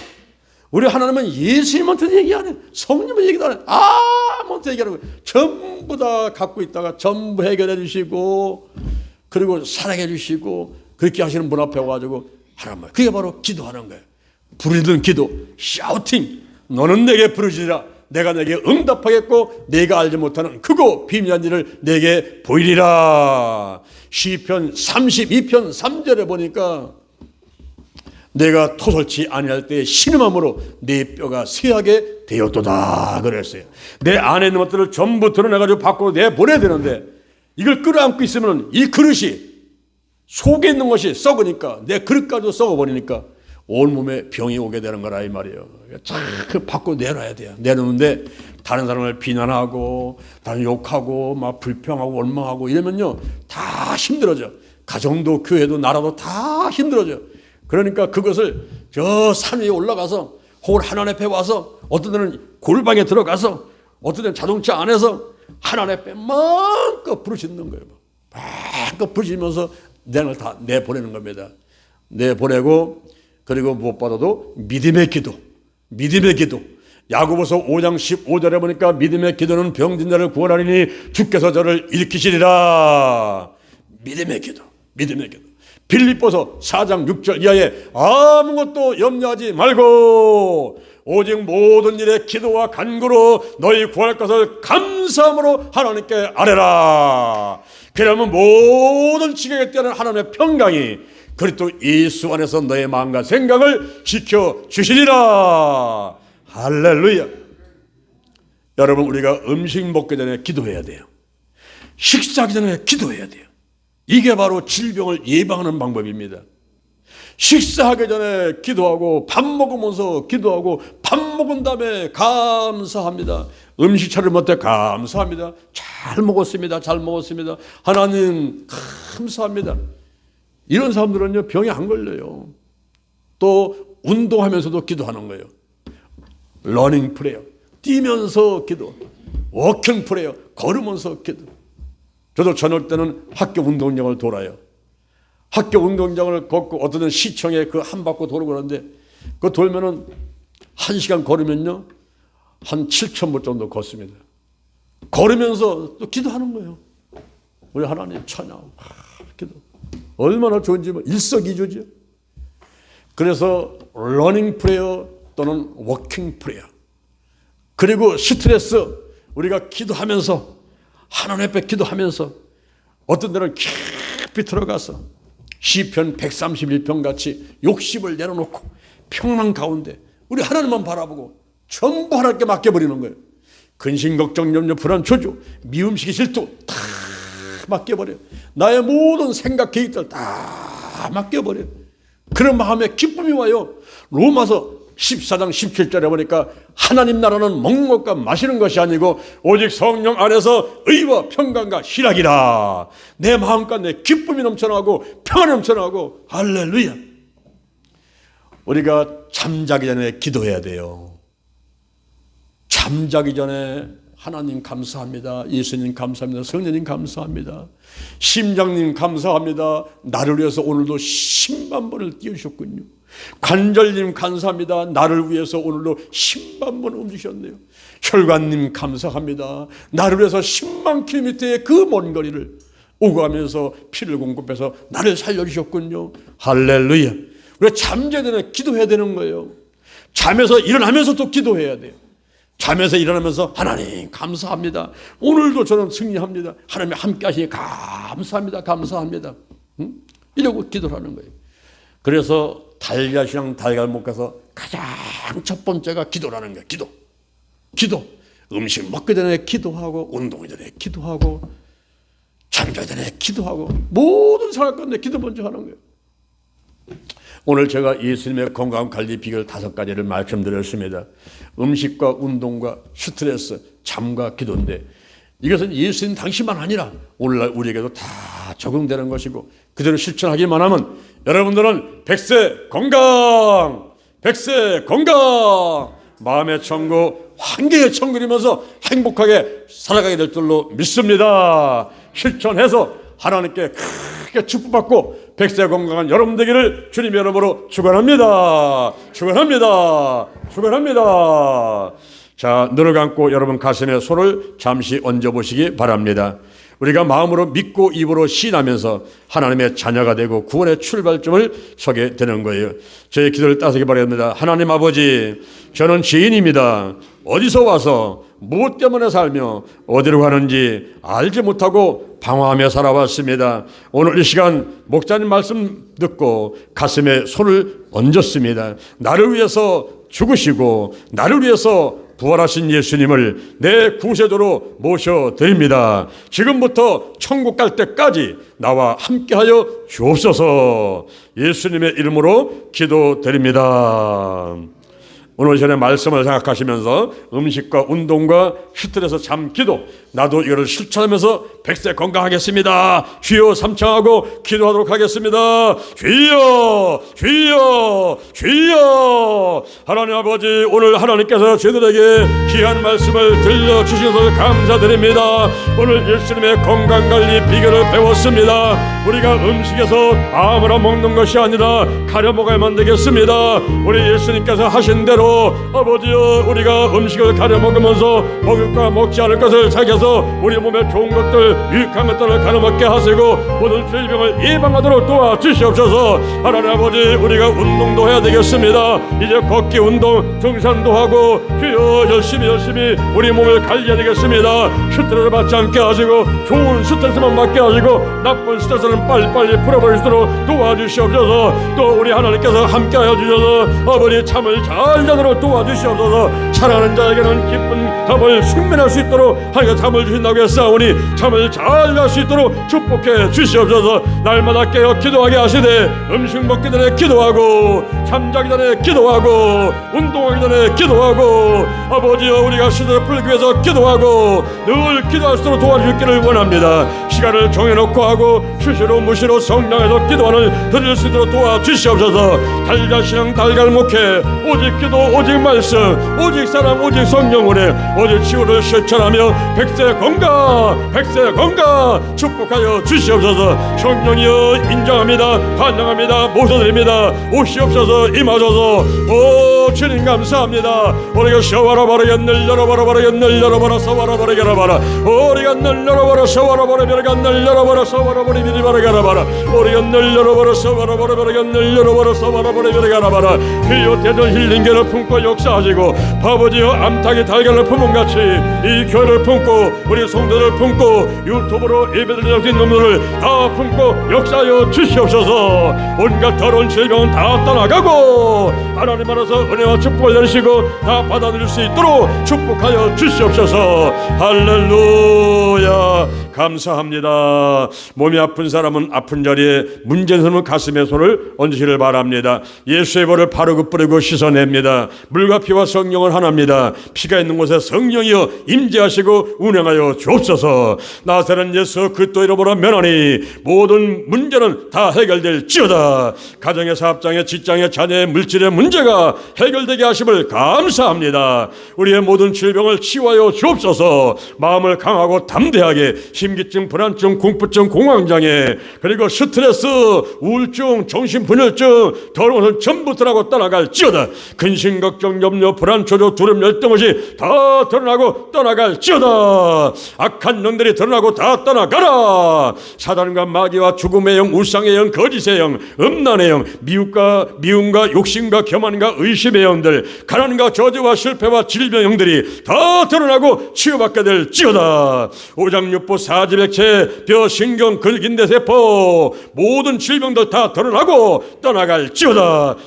S1: 우리 하나님은 예수님한테도 얘기 안 해. 성령한테 얘기도 안 해. 아무한테 얘기 안 하고 전부 다 갖고 있다가 전부 해결해 주시고 그리고 사랑해 주시고 그렇게 하시는 분 앞에 와가지고 하나님, 그게 바로 기도하는 거예요. 부르짖는 기도, 샤우팅. 너는 내게 부르짖으라. 내가 내게 응답하겠고 내가 알지 못하는 크고 비밀한 일을 내게 보이리라. 시편 32편 3절에 보니까 내가 토설치 아니할 때에 신음함으로 내 뼈가 쇠하게 되었도다 그랬어요. 내 안에 있는 것들을 전부 드러내가지고 밖으로 내보내야 되는데 이걸 끌어안고 있으면 이 그릇이 속에 있는 것이 썩으니까 내 그릇까지도 썩어버리니까 온몸에 병이 오게 되는 거라 이 말이에요. 그 밖으로 내놔야 돼요. 내놓는데 다른 사람을 비난하고 다른 욕하고 막 불평하고 원망하고 이러면요 다 힘들어져. 가정도 교회도 나라도 다 힘들어져. 그러니까 그것을 저 산 위에 올라가서 혹은 하나님 앞에 와서 어떤 데는 골방에 들어가서 어떤 데는 자동차 안에서 하나님 앞에 마음껏 부르짖는 거예요. 마음껏 부르짖으면서 내가 다 내보내는 겁니다. 내보내고 그리고 무엇보다도 믿음의 기도, 믿음의 기도. 야고보서 5장 15절에 보니까 믿음의 기도는 병든 자를 구원하리니 주께서 저를 일으키시리라. 믿음의 기도, 믿음의 기도. 빌립보서 4장 6절 이하에 아무것도 염려하지 말고 오직 모든 일에 기도와 간구로 너희 구할 것을 감사함으로 하나님께 아뢰라. 그러면 모든 지경에 뛰어난 하나님의 평강이 그리스도 예수 안에서 너의 마음과 생각을 지켜주시리라. 할렐루야. 여러분, 우리가 음식 먹기 전에 기도해야 돼요. 식사하기 전에 기도해야 돼요. 이게 바로 질병을 예방하는 방법입니다. 식사하기 전에 기도하고 밥 먹으면서 기도하고 밥 먹은 다음에 감사합니다. 음식 차릴 때 감사합니다. 잘 먹었습니다. 잘 먹었습니다. 하나님 감사합니다. 이런 사람들은요 병이 안 걸려요. 또 운동하면서도 기도하는 거예요. 러닝 프레이어, 뛰면서 기도, 워킹 프레이어, 걸으면서 기도. 저도 저녁 때는 학교 운동장을 돌아요. 학교 운동장을 걷고 어떤 시청에 그 한 바퀴 돌고 그러는데 그 돌면은 1시간 걸으면요 한 7,000보 정도 걷습니다. 걸으면서 또 기도하는 거예요. 우리 하나님 찬양, 기도. 얼마나 좋은지 일석이조죠. 그래서 러닝 프레이어 또는 워킹 프레이어. 그리고 스트레스 우리가 기도하면서 하나님 앞에 기도하면서 어떤 데는 깊이 들어가서 시편 131편 같이 욕심을 내려놓고 평강 가운데 우리 하나님만 바라보고 전부 하나님께 맡겨버리는 거예요. 근심, 걱정, 염려, 불안, 조주, 미움, 시기, 질투 다 맡겨버려요. 나의 모든 생각, 계획들 다 맡겨버려요. 그런 마음에 기쁨이 와요. 로마서 14장 17절에 보니까 하나님 나라는 먹는 것과 마시는 것이 아니고 오직 성령 안에서 의와 평강과 희락이라. 내 마음과 내 기쁨이 넘쳐나고 평안이 넘쳐나고 할렐루야. 우리가 잠자기 전에 기도해야 돼요. 잠자기 전에 하나님 감사합니다. 예수님 감사합니다. 성령님 감사합니다. 심장님 감사합니다. 나를 위해서 오늘도 10만 번을 뛰어주셨군요. 관절님 감사합니다. 나를 위해서 오늘도 10만 번 움직이셨네요. 혈관님 감사합니다. 나를 위해서 10만 킬로미터의 그 먼 거리를 오가면서 피를 공급해서 나를 살려주셨군요. 할렐루야. 우리가 잠자기 전에 기도해야 되는 거예요. 잠에서 일어나면서 또 기도해야 돼요. 잠에서 일어나면서 하나님 감사합니다. 오늘도 저는 승리합니다. 하나님 함께 하시니 감사합니다. 감사합니다. 이러고 기도를 하는 거예요. 그래서 달걀시장 달걀목 가서 가장 첫 번째가 기도라는 거예요. 기도. 음식 먹기 전에 기도하고, 운동하기 전에 기도하고, 잠자기 전에 기도하고, 모든 생활 가운데 기도 먼저 하는 거예요. 오늘 제가 예수님의 건강관리 비결 5가지를 말씀드렸습니다. 음식과 운동과 스트레스, 잠과 기도인데, 이것은 예수님 당시만 아니라 오늘날 우리에게도 다 적용되는 것이고, 그대로 실천하기만 하면 여러분들은 100세 건강, 100세 건강, 마음의 천국, 환경의 천국이면서 행복하게 살아가게 될 줄로 믿습니다. 실천해서 하나님께 크게 축복받고 100세 건강한 여러분 되기를 주님의 이름으로 축원합니다. 축원합니다. 축원합니다. 자, 눈을 감고 여러분 가슴에 손을 잠시 얹어보시기 바랍니다. 우리가 마음으로 믿고 입으로 시인하면서 하나님의 자녀가 되고 구원의 출발점을 서게 되는 거예요. 저의 기도를 따르기 바랍니다. 하나님 아버지, 저는 죄인입니다. 어디서 와서 무엇 때문에 살며 어디로 가는지 알지 못하고 방황하며 살아왔습니다. 오늘 이 시간 목사님 말씀 듣고 가슴에 손을 얹었습니다. 나를 위해서 죽으시고 나를 위해서 부활하신 예수님을 내 구세주로 모셔드립니다. 지금부터 천국 갈 때까지 나와 함께하여 주옵소서. 예수님의 이름으로 기도드립니다. 오늘 전에 말씀을 생각하시면서 음식과 운동과 스트레스, 잠, 기도, 나도 이거를 실천하면서 100세 건강하겠습니다. 주여 삼창하고 기도하도록 하겠습니다. 주여, 주여, 주여. 하나님 아버지, 오늘 하나님께서 저희들에게 귀한 말씀을 들려주셔서 감사드립니다. 오늘 예수님의 건강관리 비결을 배웠습니다. 우리가 음식에서 아무나 먹는 것이 아니라 가려 먹어야만 되겠습니다. 우리 예수님께서 하신 대로 아버지여, 우리가 음식을 가려 먹으면서 먹을까 먹지 않을 것을 자기서 우리 몸에 좋은 것들, 유익한 것들을 가려 먹게 하시고 모든 질병을 예방하도록 도와주시옵소서. 하나님 아버지, 우리가 운동도 해야 되겠습니다. 이제 걷기 운동, 등산도 하고 주여 열심히 우리 몸을 관리해야 되겠습니다. 스트레스 받지 않게 하시고 좋은 스트레스만 받게 하시고 나쁜 스트레스는 빨리빨리 풀어버릴 수 있도록 도와주시옵소서. 또 우리 하나님께서 함께하여 주셔서 아버지 참을 잘 자도록 도와주시옵소서. 사랑하는 자에게는 기쁜 잠을 숙면할 수 있도록 하나님께 잠을 주신다고 했사오니 참을 잘 잘 수 있도록 축복해 주시옵소서. 날마다 깨어 기도하게 하시되 음식 먹기 전에 기도하고 잠자기 전에 기도하고 운동하기 전에 기도하고 아버지여, 우리가 스스로 풀기 위해서 기도하고 늘 기도할 수 있도록 도와주기를 원합니다. 시간을 정해놓고 하고 수시로 무시로 성령에서 기도하는 드릴 수 있도록 도와주시옵소서. 달걀시장 달걀목회, 오직 기도, 오직 말씀, 오직 사랑, 오직 성령으로 오직 치유를 실천하며 백세 건강, 백세 건강 축복하여 주시옵소서. 성령이여 인정합니다. 환영합니다. 모셔드립니다. 오시옵소서. 임하소서. 오 주님 감사합니다. 우리가 셔와라 바라게 늘려라 바라 바라게 늘려라 바라 서와라 바라게라 바라 우리가 늘려라 바라 서와라 바라 바라게 늘려라 바라 서와라 바라 미리 바라게라 바라 우리가 늘려라 바라 서와라 바라 바라게 늘려라 바라 서와라 바라 바라게라 바라 피요 대전 힐링계를 품고 역사하시고 아버지여 암탉이 달걀을 품은같이 이 교회를 품고 우리 성도를 품고 유튜브로 예배드리는 놈들을 다 품고 역사하여 주시옵소서. 온갖 더러운 질병은 다 떠나가고 하나님 안에서 은혜와 축복을 내리시고 다 받아들일 수 있도록 축복하여 주시옵소서. 할렐루야. 감사합니다. 몸이 아픈 사람은 아픈 자리에, 문제는 사람은 가슴에 손을 얹으시기를 바랍니다. 예수의 벌을 바르고 뿌리고 씻어냅니다. 물과 피와 성령을 하나입니다. 피가 있는 곳에 성령이여 임재하시고 운행하여 주옵소서. 나사렛 예수 그리스도 이름으로 면하니 모든 문제는 다 해결될지어다. 가정의, 사업장의, 직장의, 자녀의, 물질의 문제가 해결되게 하심을 감사합니다. 우리의 모든 질병을 치유하여 주옵소서. 마음을 강하고 담대하게 심기증, 불안증, 공포증, 공황장애, 그리고 스트레스, 우울증, 정신분열증, 더러운 것은 전부 떠나갈지어다. 근심, 걱정, 염려, 불안, 초조, 두려움, 열등 것이 다 드러나고 떠나갈지어다. 악한 영들이 드러나고 다 떠나가라. 사단과 마귀와 죽음의 영, 우상의 영, 거짓의 영, 음란의 영, 미움과 욕심과 교만과 의심의 영들, 가난과 저주와 실패와 질병의 영들이 다 드러나고 치유받게 될지어다. 오장육부, 사지백체, 뼈, 신경, 근긴대 세포, 모든 질병들 다 드러나고 떠나갈지어다.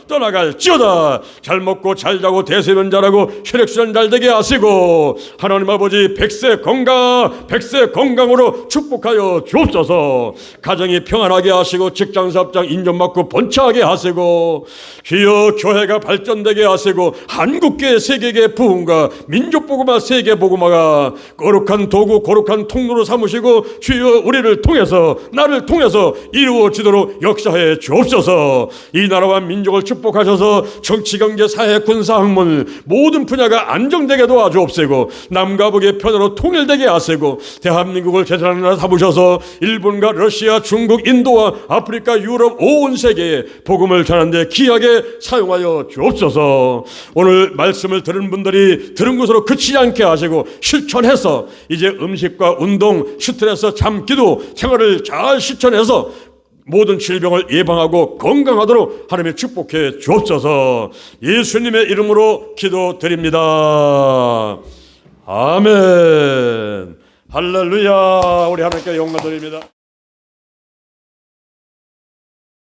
S1: 잘 먹고 잘 자고 대세변 잘하고 혈액순환 잘 되게 하시고, 하나님 아버지 백세 건강으로 축복하여 주옵소서. 가정이 평안하게 하시고, 직장 사업장 인정 받고 번창하게 하시고, 주여 교회가 발전되게 하시고, 한국계 세계계 부흥과 민족복음화 세계복음화가 거룩한 도구, 거룩한 통로로 삼으시고, 주여 우리를 통해서, 나를 통해서 이루어지도록 역사해 주옵소서. 이 나라와 민족을 축복하셔서 정치, 경제, 사회, 군사, 학문 모든 분야가 안정되게 도와주옵시고, 남과 북의 편으로 통일되게 하시고, 대한민국을 제대로 나라 삼으셔서 일본과 러시아, 중국, 인도와 아프리카, 유럽 온 세계에 복음을 전하는 데 귀하게 사용하여 주옵소서. 오늘 말씀을 들은 분들이 들은 것으로 그치지 않게 하시고 실천해서 이제 음식과 운동, 스트레스, 잠, 기도 생활을 잘 실천해서 모든 질병을 예방하고 건강하도록 하나님의 축복해 주옵소서. 예수님의 이름으로 기도드립니다. 아멘. 할렐루야. 우리 하나님께 영광 드립니다.